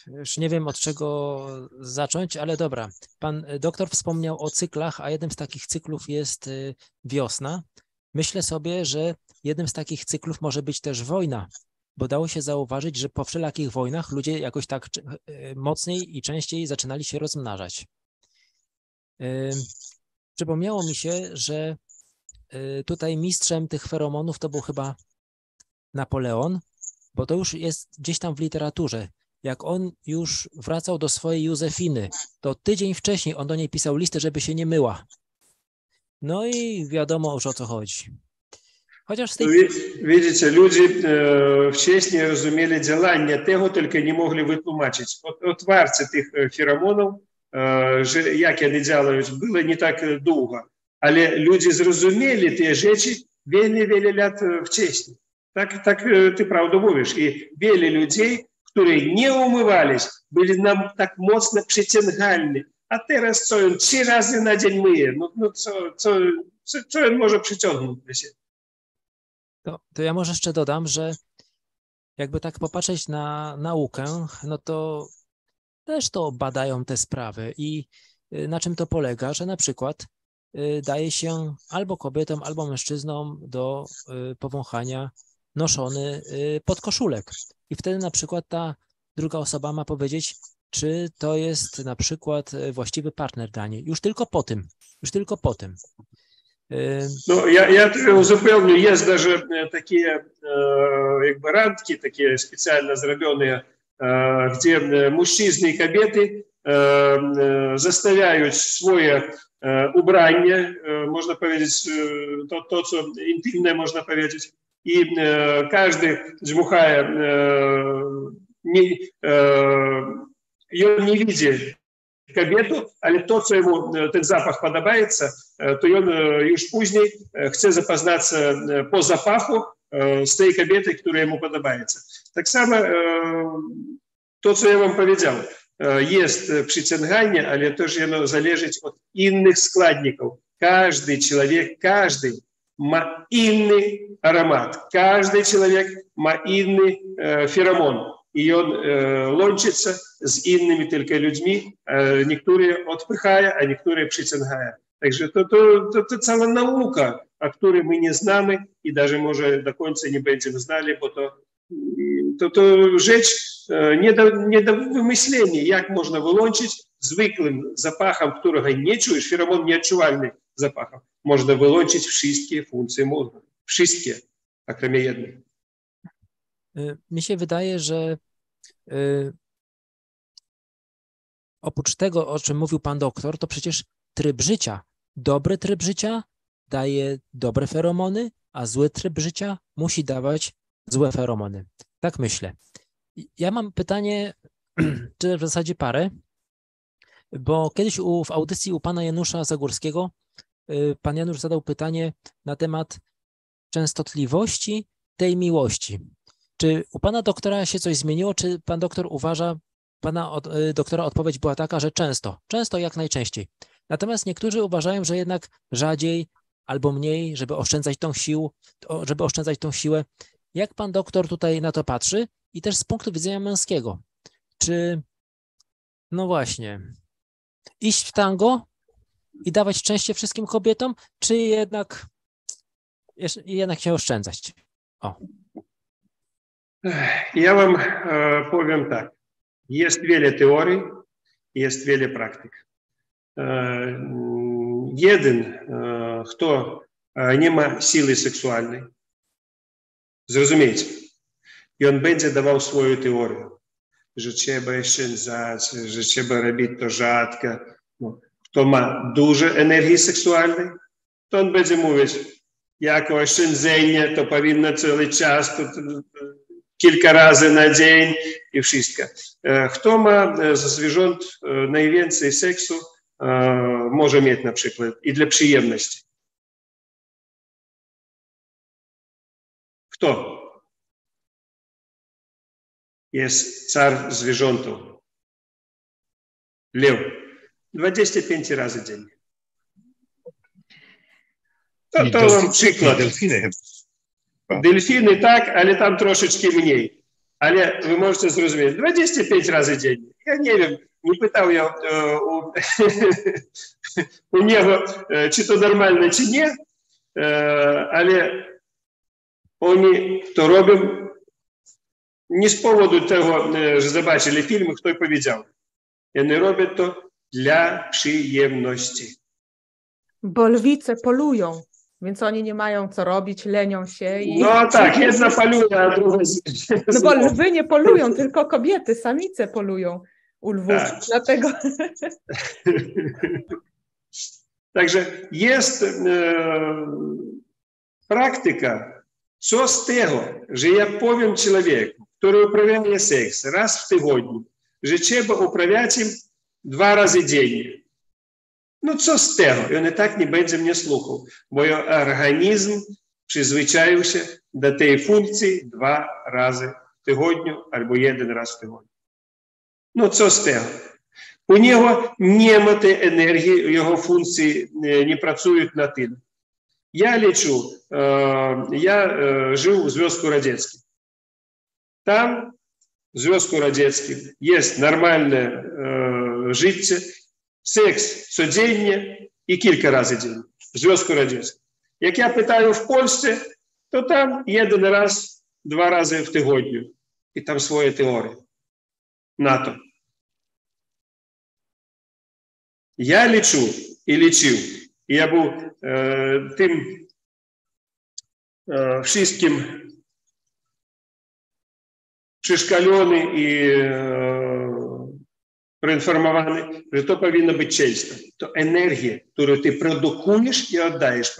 Już nie wiem, od czego zacząć, ale dobra. Pan doktor wspomniał o cyklach, a jednym z takich cyklów jest wiosna. Myślę sobie, że jednym z takich cyklów może być też wojna, bo dało się zauważyć, że po wszelakich wojnach ludzie jakoś tak mocniej i częściej zaczynali się rozmnażać. Przypomniało mi się, że tutaj mistrzem tych feromonów to był chyba Napoleon, bo to już jest gdzieś tam w literaturze. Jak on już wracał do swojej Józefiny, to tydzień wcześniej on do niej pisał listę, żeby się nie myła. No i wiadomo już o co chodzi. Chociaż z tej... Widzicie, ludzie wcześniej rozumieli działanie tego, tylko nie mogli wytłumaczyć. Otwarcie tych feromonów, że jak one działają, było nie tak długo. Ale ludzie zrozumieli te rzeczy wiele lat wcześniej. Tak ty prawdę mówisz. I wiele ludzi, którzy nie umywались, byli nam tak mocno przyciągalni. A teraz co on 3 razy na dzień myje? No co on może przyciągnąć do siebie? To ja może jeszcze dodam, że jakby tak popatrzeć na naukę, no to też to badają te sprawy i na czym to polega, że na przykład daje się albo kobietom, albo mężczyznom do powąchania noszony podkoszulek. I wtedy na przykład ta druga osoba ma powiedzieć, czy to jest na przykład właściwy partner dla niej. Już tylko po tym. No, ja uzupełnię, jest даже takie jakby randki, takie specjalnie zrobione, gdzie mężczyzny i kobiety zostawiają swoje ubranie, można powiedzieć, to co intymne można powiedzieć, i każdy dmuchaje, i on nie widzi kobietę, ale to, co jemu ten zapach podobается, to on już później chce zapoznać po zapachu z tej kobiety, która jemu podobается. Tak samo to, co ja wam powiedział, jest przyciąganie, ale też ono zależy od innych składników. Każdy człowiek, każdy ma inny aromat, każdy człowiek ma inny feromon. I on łączyться z innymi tylko ludźmi, niektóre odpychają, a niektóre przyciągają. Także to cała nauka, o której my nie znamy i даже może do końca nie będziemy znali, bo to to rzecz nie do wymyślenia, jak można wyłączyć zwykłym zapachem, którego nie czujesz, feromon nieodczuwalny zapachem. Można wyłączyć wszystkie funkcje mózgu. Wszystkie, okrem jednej. Mi się wydaje, że oprócz tego, o czym mówił pan doktor, to przecież tryb życia, dobry tryb życia daje dobre feromony, a zły tryb życia musi dawać złe feromony. Tak myślę. Ja mam pytanie, czy w zasadzie parę, bo kiedyś w audycji u pana Janusza Zagórskiego pan Janusz zadał pytanie na temat częstotliwości tej miłości. Czy u pana doktora się coś zmieniło, czy pan doktor uważa, pana doktora odpowiedź była taka, że często jak najczęściej. Natomiast niektórzy uważają, że jednak rzadziej albo mniej, żeby oszczędzać tą siłę. Jak pan doktor tutaj na to patrzy i też z punktu widzenia męskiego? Czy, no właśnie, iść w tango i dawać szczęście wszystkim kobietom, czy jednak się oszczędzać? O. Ja wam powiem tak. Jest wiele teorii, jest wiele praktyk. Jeden, kto nie ma siły seksualnej, zrozumiecie, i on będzie dawał swoją teorię, że trzeba oszczędzać, że trzeba robić to rzadko. Kto ma dużo energii seksualnej, to on będzie mówić, jako oszczędzenie, to powinno cały czas, to kilka razy na dzień i wszystko. Kto ma ze zwierząt najwięcej seksu, może mieć na przykład i dla przyjemności. Kto? Jest car zwierzątów. Lew. 25 razy dziennie. To wam przykład. Delfiny tak, ale tam troszeczkę mniej. Ale wy możecie zrozumieć. 25 razy dziennie. Ja nie wiem, nie pytał ja u niego, czy to normalne, czy nie, ale oni to robią nie z powodu tego, że zobaczyli film, kto powiedział. Oni robią to dla przyjemności. Bo lwice polują, więc oni nie mają co robić, lenią się. No tak, jedna poluje, a druga... No bo lwy nie polują, tylko kobiety, samice polują u lwów. Tak. Dlatego... Także jest praktyka, co z tego, że ja powiem człowieku, który uprawia seks raz w tygodniu, że trzeba uprawiać im 2 razy dziennie. No co z tego? I on i tak nie będzie mnie słuchał, bo jego organizm przyzwyczaił się do tej funkcji 2 razy w tygodniu albo 1 raz w tygodniu. No co z tego? У нього нема tej energii, jego funkcje nie pracują na tyle. Ja żył w Związku Radzieckim. Tam w Związku Radzieckim jest normalne życie, seks codziennie i kilka razy dziennie w Związku Radzieckim. Jak ja pytаю w Polsce, to tam 1 raz, 2 razy w tygodniu. I tam swoje teorie na to. Ja liczę i liczył. Ja był tym wszystkim przeszkolony i poinformowany, że to powinno być często. To energia, którą ty produkujesz i oddajesz,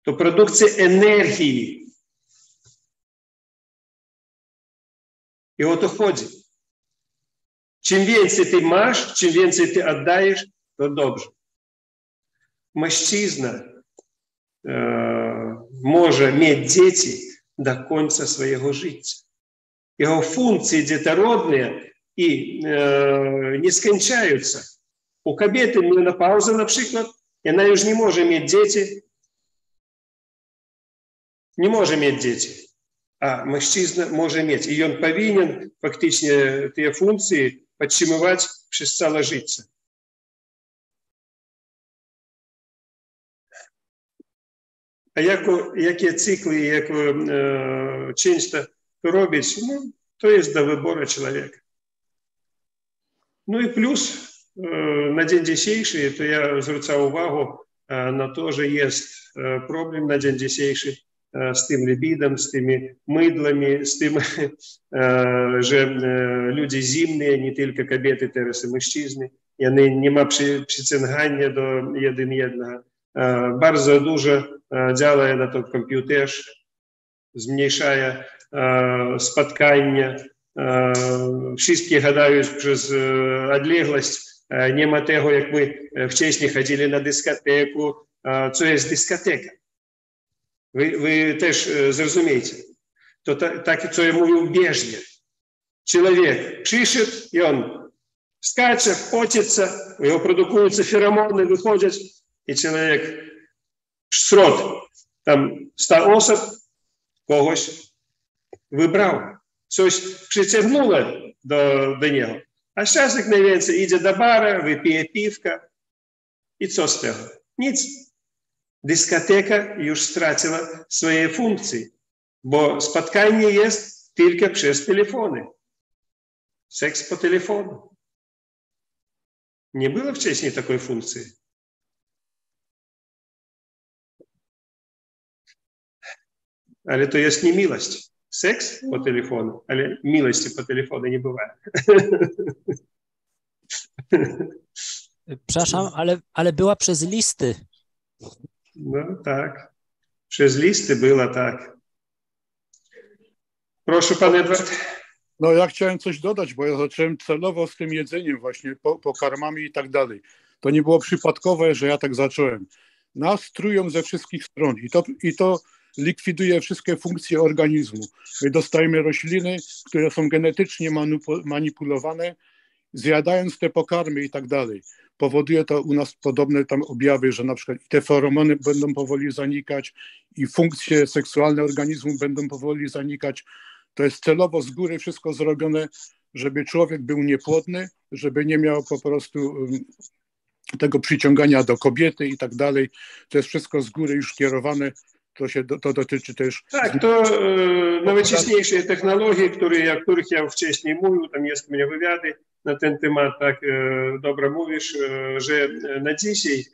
To produkcja energii. I o to chodzi. Czym więcej ty masz, czym więcej ty oddajesz, to dobrze. Mężczyzna może mieć dzieci do końca swojego życia. Jego funkcje dzietorodne nie skończają się. U kobiety menopauza na przykład, ona już nie może mieć dzieci. Nie może mieć dzieci. A mężczyzna może mieć. I on powinien faktycznie te funkcje podtrzymywać przez całe życie. А які цикли, яку часто робить, ну, то є до вибору чоловіка. Ну і плюс на день dzisiejszy, то я звертав увагу на то, що є проблем на день dzisiejszy з тим лібідом, з тими мидлами, з тим, що люди зимні, не тільки кобіти, teraz і мужчини, і вони нема przyciągania до один jednego. Bardzo dużo działa na to komputer, zmniejsza spotkania. Wszystkie gadają przez odległość. Nie ma tego, jak my wcześniej chodzili na dyskotekę. Co jest dyskoteka? Wy też zrozumiecie. To tak, co ja mówił bieżnie. Człowiek przyszedł i on skacze, pociется, у него продукуются феромоны, выходят, и человек срод, там 100 особ, когось вибрав, щось притягнуло до нього. А зараз, як найвенце, йде до бара, вип'є півка, і що з того? Ніц. Дискотека już straciła swoje funkcje, bo spotkanie jest tylko przez telefony. Seks po telefonu. Nie było wcześniej takiej funkcji. Ale to jest nie miłość. Seks po telefonu, ale miłości po telefonie nie bywa. Przepraszam, ale była przez listy. No tak. Przez listy była tak. Proszę, pan Edward. No ja chciałem coś dodać, bo ja zacząłem celowo z tym jedzeniem właśnie, pokarmami i tak dalej. To nie było przypadkowe, że ja tak zacząłem. Nas trują ze wszystkich stron i to likwiduje wszystkie funkcje organizmu. My dostajemy rośliny, które są genetycznie manipulowane, zjadając te pokarmy i tak dalej. Powoduje to u nas podobne tam objawy, że na przykład te feromony będą powoli zanikać i funkcje seksualne organizmu będą powoli zanikać. To jest celowo z góry wszystko zrobione, żeby człowiek był niepłodny, żeby nie miał po prostu tego przyciągania do kobiety i tak dalej. To jest wszystko z góry już kierowane. To dotyczy też... Tak, to najnowocześniejsze technologie, o których ja wcześniej mówił, tam jest u mnie wywiady na ten temat, tak dobrze mówisz, że na dzisiaj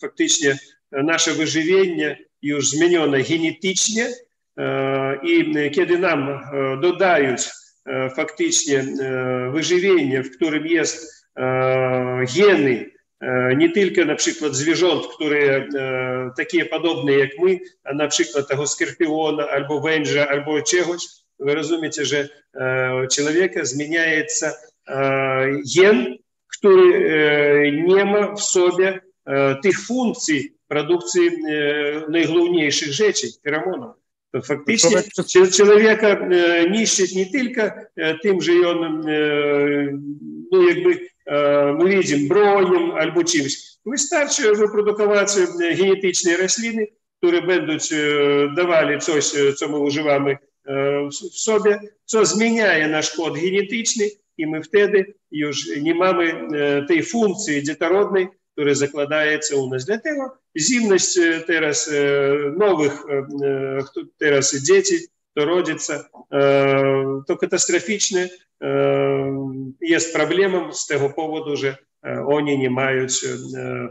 faktycznie nasze wyżywienie już zmienione genetycznie i kiedy nam dodają faktycznie wyżywienie, w którym jest geny, nie tylko na przykład zwierząt, które takie podobne jak my, a na przykład tego skorpiona, albo węża, albo czegoś, wy rozumiecie, że człowieka zmieniaється gen, który nie ma w sobie tych funkcji produkcji najgłówniejszych rzeczy, feromonów. To faktycznie człowieka niszczyć nie tylko tym, że on no jakby my widzimy bronią albo czymś. Wystarczy wyprodukować genetyczne rośliny, które będą dawali coś, co my używamy w sobie, co zmienia nasz kod genetyczny i my wtedy już nie mamy tej funkcji dzietorodnej, która zakładaється u nas. Dlatego zimność teraz nowych, teraz dzieci, to rodzica, to katastroficzne jest problemem z tego powodu, że oni nie mają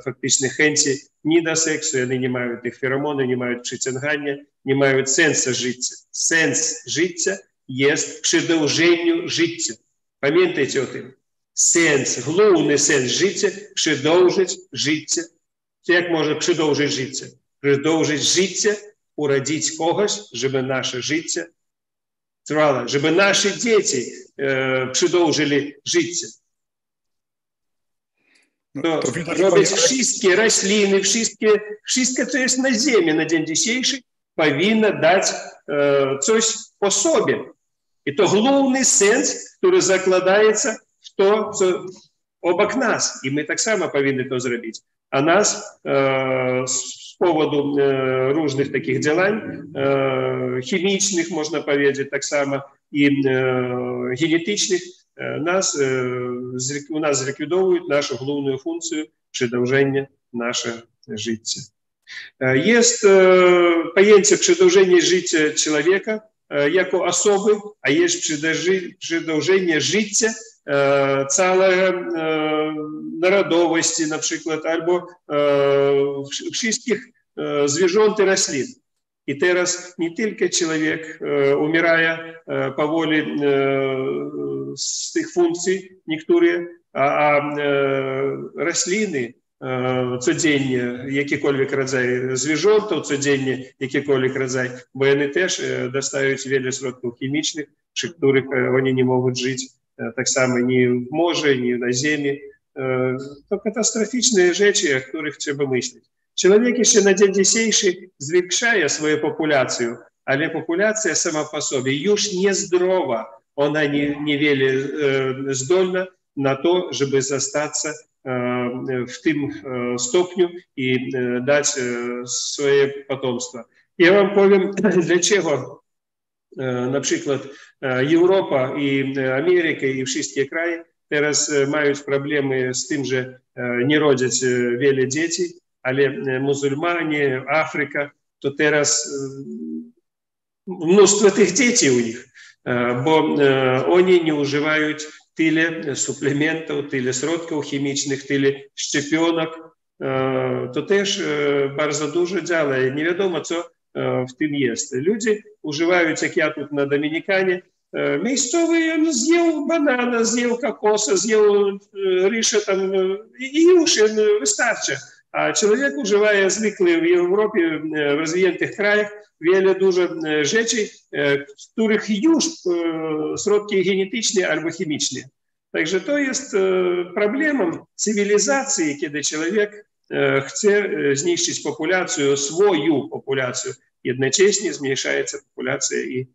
faktycznie chęci ni do seksu, oni nie mają tych feromonów, nie mają przyciągania, nie mają sensu życia. Sens życia jest w przedłużeniu życia. Pamiętajcie o tym. Sens, główny sens życia – przedłużyć życie. Jak może przedłużyć życie? Przedłużyć życie, urodzić kogoś, żeby nasze życie trwało, żeby nasze dzieci przedłużyli życie. To robić wszystkie rośliny, wszystko, co jest na ziemi na dzień dzisiejszy, powinno dać coś po sobie. I to główny sens, który zakładaється w to, co obok nas. I my tak samo powinny to zrobić. A nas z powodu różnych takich działań chemicznych, można powiedzieć, tak samo i genetycznych, u nas zlikwidowują naszą główną funkcję przedłużenia naszego życia. Jest pojęcie przedłużenia życia człowieka jako osoby, a jest przedłużenie życia całej narodowości na przykład, albo wszystkich zwierząt i roślin. I teraz nie tylko człowiek umiera powoli z tych funkcji niektórych, a rośliny codziennie, jakikolwiek rodzaj zwierząt, codziennie jakikolwiek rodzaj, bo oni też dostają wiele środków chemicznych, przy których oni nie mogą żyć tak samo ni w morzu, ni na ziemi. To katastroficzne rzeczy, o których trzeba myśleć. Człowiek jeszcze na dzień dzisiejszy zwiększa swoją populację, ale populacja sama po sobie już niezdrowa, ona niewiele zdolna na to, żeby zostać w tym stopniu i dać swoje potomstwo. Ja wam powiem, dlaczego na przykład Europa i Ameryka i wszystkie kraje teraz mają problemy z tym, że nie rodzą wiele dzieci, ale muzułmanie, Afryka, to teraz mnóstwo tych dzieci u nich, bo oni nie używają tyle suplementów, tyle środków chemicznych, tyle szczepionek. To też bardzo dużo działa. Nie wiadomo, co w tym jest. Ludzie używają, jak ja tu na Dominikanie, miejscowy on zjadł banana, zjadł kokosa, zjadł ryża tam i już wystarczy. A człowiek używa zwykle w Europie, w rozwiniętych krajach, wiele dużo rzeczy, w których już środki genetyczne albo chemiczne. Także to jest problemem cywilizacji, kiedy człowiek chce zniszczyć populację, swoją populację, jednocześnie zmniejszается populacja i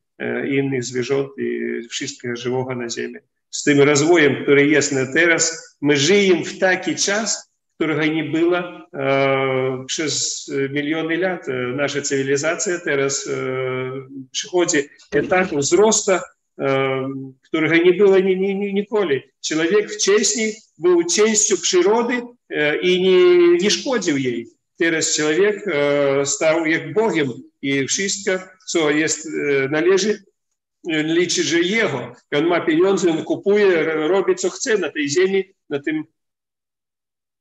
innych zwierząt i wszystkiego żywego na ziemi. Z tym rozwojem, który jest na teraz, my żyjemy w taki czas, którego nie było przez miliony lat. Nasza cywilizacja teraz przychodzi etap wzrostu, którego nie było nigdy. Człowiek wcześniej był częścią przyrody i nie szkodził jej. Teraz człowiek stał jak Bogiem i wszystko, co jest, należy liczyć, że jego. On ma pieniądze, on kupuje, robi co chce na tej ziemi,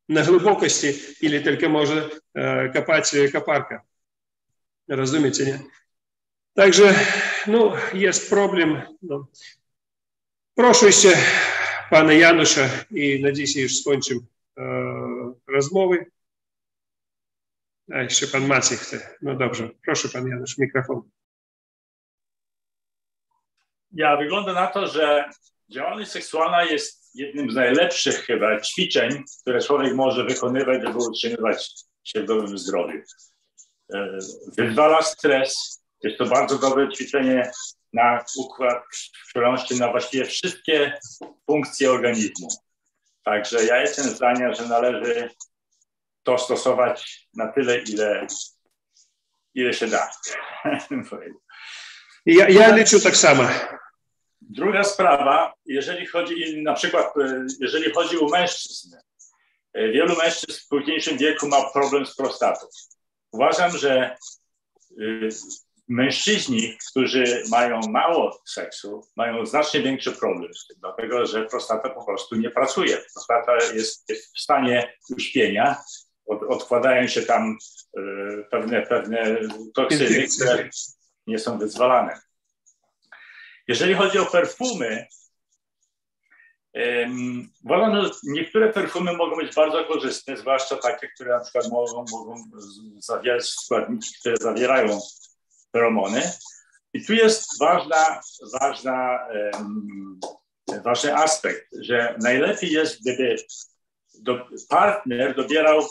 na głębokości, ili tylko może kopać koparka. Rozumiecie, nie? Także, no, jest problem. No. Proszę jeszcze pana Janusza i na dzisiaj już skończymy rozmowy. A jeszcze pan Maciej chce. No dobrze, proszę pan Janusz, mikrofon. Ja, wygląda na to, że działalność seksualna jest jednym z najlepszych chyba ćwiczeń, które człowiek może wykonywać, żeby utrzymywać się w dobrym zdrowiu. Wyzwala stres. Jest to bardzo dobre ćwiczenie na układ krążny, na właściwie wszystkie funkcje organizmu. Także ja jestem zdania, że należy to stosować na tyle, ile się da. Ja liczę tak samo. Druga sprawa, jeżeli chodzi na przykład, jeżeli chodzi o mężczyzn. Wielu mężczyzn w późniejszym wieku ma problem z prostatą. Uważam, że mężczyźni, którzy mają mało seksu, mają znacznie większy problem z tym, dlatego że prostata po prostu nie pracuje. Prostata jest w stanie uśpienia, odkładają się tam pewne toksyny, które nie są wyzwalane. Jeżeli chodzi o perfumy, uważam, że niektóre perfumy mogą być bardzo korzystne, zwłaszcza takie, które na przykład mogą zawierać składniki, które zawierają feromony. I tu jest ważny aspekt, że najlepiej jest, gdyby partner dobierał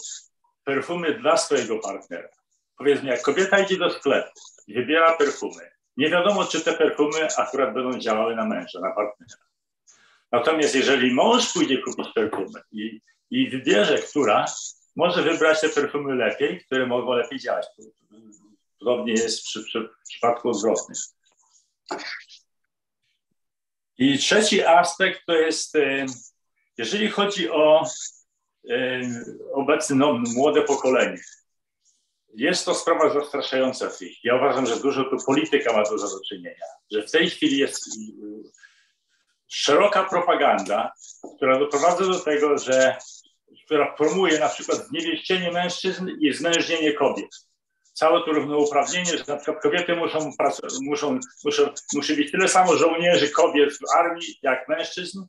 perfumy dla swojego partnera. Powiedzmy, jak kobieta idzie do sklepu i wybiera perfumy, nie wiadomo, czy te perfumy akurat będą działały na męża, na partnera. Natomiast jeżeli mąż pójdzie kupić perfumy i wybierze, która, może wybrać te perfumy lepiej, które mogą lepiej działać. Podobnie jest w przypadku odwrotnym. I trzeci aspekt to jest, jeżeli chodzi o obecne młode pokolenie. jest to sprawa zastraszająca w tej chwili. Ja uważam, że dużo tu polityka ma dużo do czynienia, że w tej chwili jest szeroka propaganda, która doprowadza do tego, która promuje na przykład zniewieścienie mężczyzn i zmężnienie kobiet. Całe to równouprawnienie, że na przykład kobiety muszą być tyle samo żołnierzy kobiet w armii jak mężczyzn.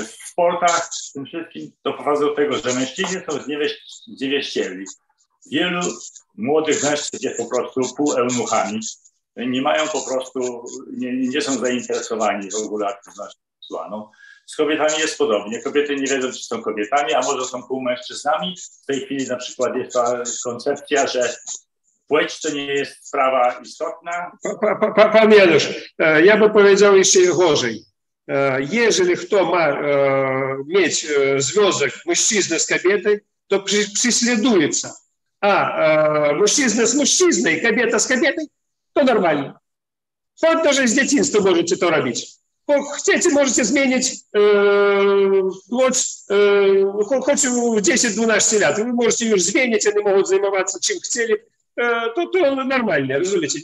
W sportach, w tym wszystkim doprowadza do tego, że mężczyźni są zniewieścieli. Wielu młodych mężczyzn jest po prostu półeunuchami. Nie mają po prostu, nie są zainteresowani w ogóle aktywnością seksualną. Z kobietami jest podobnie. Kobiety nie wiedzą, czy są kobietami, a może są półmężczyznami. W tej chwili na przykład jest ta koncepcja, że płeć to nie jest sprawa istotna. Pan Janusz, ja bym powiedział jeszcze gorzej. Jeżeli kto ma mieć związek mężczyzny z kobietą, to prześladujется. A mężczyzna z mężczyzną, kobieta z kobietą, to normalnie. To даже z dzieciństwa możecie to robić. Chcecie, możecie zmienić choć w 10-12 lat. Wy możecie już zmienić, oni mogą zajmować czym chcieli. To normalnie, rozumiecie?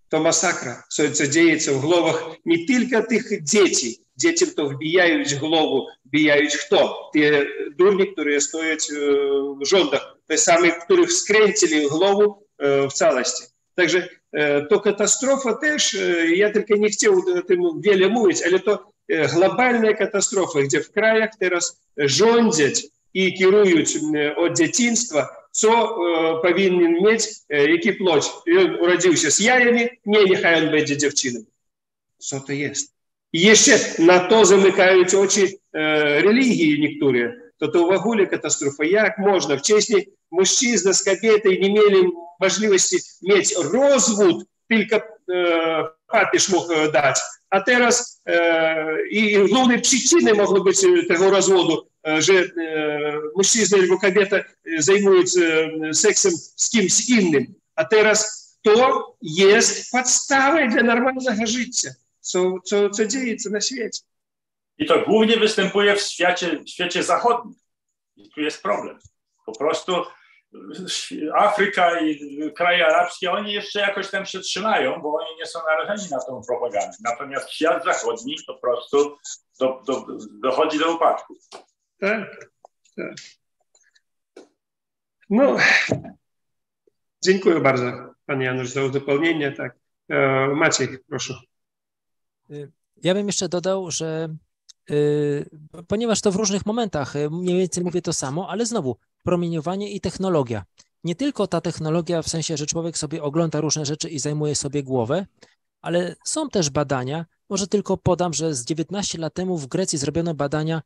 To masakra, co dzieje się w głowach nie tylko tych dzieci. Dzieciom to wbijają w głowę, wbijają kto? Te durni, które stoją w rządach, te same, których skręcili głowę w całości. Także to katastrofa też, ja tylko nie chciał o tym wiele mówić, ale to globalna katastrofa, gdzie w krajach teraz rządzić i kierują od dzieciństwa, co powinien mieć, jaki płeć. On urodził się z jajami, niechaj on będzie dziewczyną. Co to jest? I jeszcze na to zamykają oczy religii niektóre. To w ogóle katastrofa. Jak można? Wcześniej mężczyzna z kobietą nie mieli możliwości mieć rozwód, tylko papież mógł dać. A teraz i głównej przyczyną mogło być tego rozwodu, że mężczyzna albo kobieta zajmują się seksem z kimś innym. A teraz to jest podstawą dla normalnego życia, co dzieje się na świecie. I to głównie występuje w świecie zachodnim. I tu jest problem. Po prostu Afryka i kraje arabskie, oni jeszcze jakoś tam się trzymają, bo oni nie są narażeni na tą propagandę. Natomiast świat zachodni po prostu dochodzi do upadku. Tak, tak. No, dziękuję bardzo, panie Janusz, za uzupełnienie. Tak. Maciej, proszę. Ja bym jeszcze dodał, że ponieważ to w różnych momentach mniej więcej mówię to samo, ale znowu promieniowanie i technologia. Nie tylko ta technologia w sensie, że człowiek sobie ogląda różne rzeczy i zajmuje sobie głowę, ale są też badania, może tylko podam, że z 19 lat temu w Grecji zrobiono badania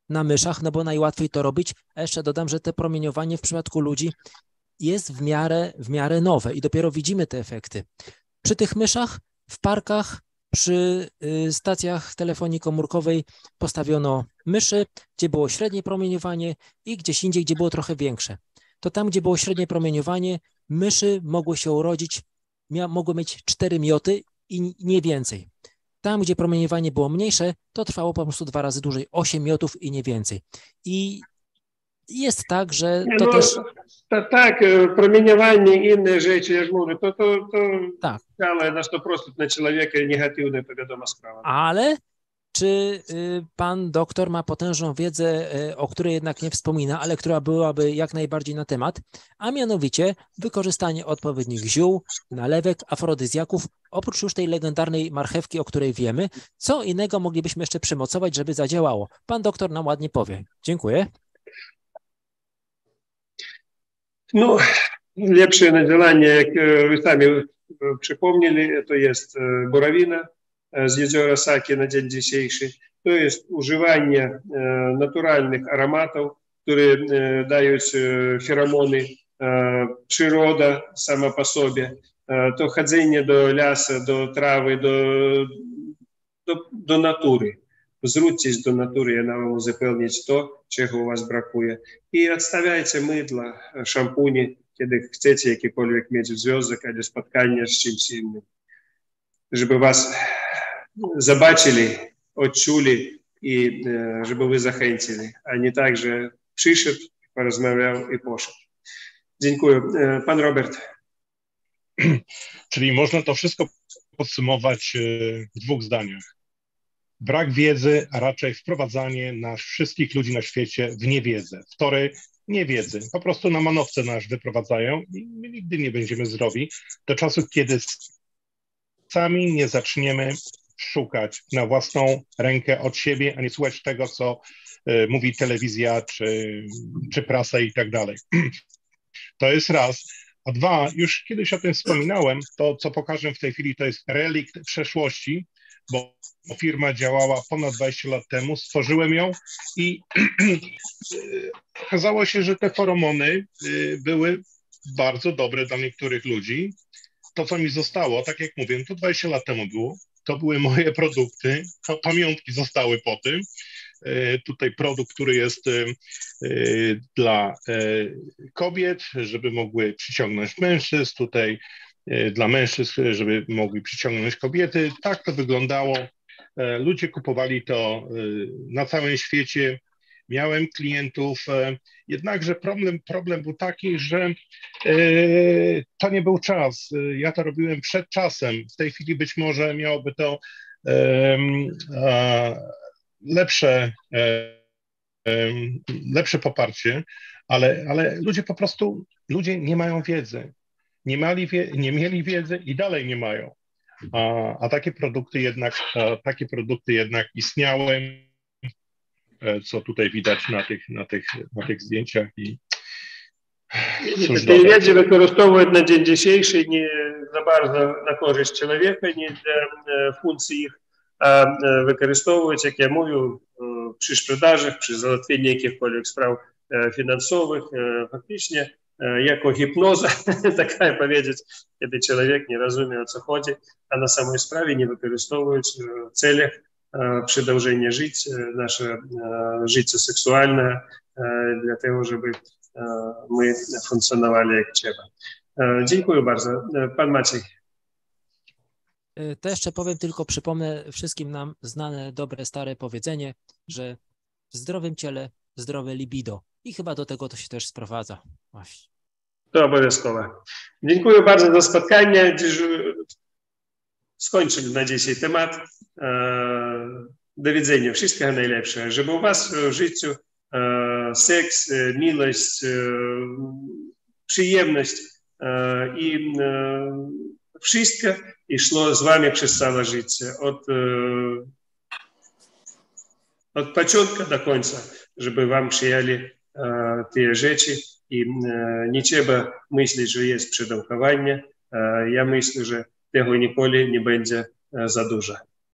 na myszach, no bo najłatwiej to robić, a jeszcze dodam, że te promieniowanie w przypadku ludzi jest w miarę nowe i dopiero widzimy te efekty. Przy tych myszach w parkach, przy stacjach telefonii komórkowej postawiono myszy, gdzie było średnie promieniowanie i gdzieś indziej, gdzie było trochę większe. To tam, gdzie było średnie promieniowanie, myszy mogły się urodzić, mogły mieć 4 mioty i nie więcej. Tam, gdzie promieniowanie było mniejsze, to trwało po prostu 2 razy dłużej, 8 miotów i nie więcej. I jest tak, że to też... Tak, promieniowanie i inne rzeczy, ja mówię, to tak. Ale na 100% na człowieka negatywna, to wiadoma sprawa. Ale czy pan doktor ma potężną wiedzę, o której jednak nie wspomina, ale która byłaby jak najbardziej na temat, a mianowicie wykorzystanie odpowiednich ziół, nalewek, afrodyzjaków, oprócz już tej legendarnej marchewki, o której wiemy, co innego moglibyśmy jeszcze przymocować, żeby zadziałało? Pan doktor nam ładnie powie. Dziękuję. No, lepsze nadzielanie, jak wy sami przypomnieli, to jest borowina z jeziora Saki na dzień dzisiejszy. To jest używanie naturalnych aromatów, które dają feromony, przyroda sama po sobie. To chodzenie do lasu, do trawy, do natury. Zwróćcie się do natury, ona wam uzupełnić to, czego u was brakuje. I odstawiajcie mydła, szampuni, kiedy chcecie jakikolwiek mieć związek albo spotkanie z czymś innym. Żeby was zobaczyli, odczuli i żeby wy zachęcili, a nie tak, że przyszedł, porozmawiał i poszedł. Dziękuję. Pan Robert. Czyli można to wszystko podsumować w dwóch zdaniach. Brak wiedzy, a raczej wprowadzanie nas wszystkich ludzi na świecie w niewiedzę, w tory niewiedzy. Po prostu na manowce nas wyprowadzają i my nigdy nie będziemy zdrowi do czasu, kiedy sami nie zaczniemy szukać na własną rękę od siebie, a nie słuchać tego, co mówi telewizja czy prasa i tak dalej. To jest raz. A dwa, już kiedyś o tym wspominałem, to co pokażę w tej chwili to jest relikt przeszłości, bo firma działała ponad 20 lat temu, stworzyłem ją i okazało się, że te feromony były bardzo dobre dla niektórych ludzi. To, co mi zostało, tak jak mówię, to 20 lat temu było, to były moje produkty, pamiątki zostały po tym. Tutaj produkt, który jest dla kobiet, żeby mogły przyciągnąć mężczyzn, tutaj dla mężczyzn, żeby mogli przyciągnąć kobiety. Tak to wyglądało. Ludzie kupowali to na całym świecie. Miałem klientów, jednakże problem był taki, że to nie był czas. Ja to robiłem przed czasem. W tej chwili być może miałoby to lepsze poparcie, ale ludzie po prostu, ludzie nie mają wiedzy. Nie mieli wiedzy i dalej nie mają. A takie produkty jednak istniały, co tutaj widać na tych zdjęciach. I tej wiedzy використовують на dzień dzisiejszy nie za bardzo na korzyść człowieka, nie dla funkcji ich, a використовують, jak ja mówię, przy sprzedażach, przy załatwieniu jakichkolwiek spraw finansowych, faktycznie jako hipnoza, taka powiedzieć, kiedy człowiek nie rozumie, o co chodzi, a na samej sprawie nie wykorzystując w celach przedłużenia życia, nasze życie seksualne, dla tego, żeby my funkcjonowali jak trzeba. Dziękuję bardzo. Pan Maciej. To jeszcze powiem, tylko przypomnę wszystkim nam znane, dobre, stare powiedzenie, że w zdrowym ciele zdrowe libido. I chyba do tego to się też sprowadza. Właśnie. To obowiązkowe. Dziękuję bardzo za spotkanie. Skończymy na dzisiaj temat. Do widzenia. Wszystkiego najlepszego. Żeby u was w życiu seks, miłość, przyjemność i wszystko szło z wami przez całe życie. Od początku do końca, żeby wam przyjęli te rzeczy i nie trzeba myśleć, że jest przedawkowanie. Ja myślę, że tego nigdy nie będzie za dużo.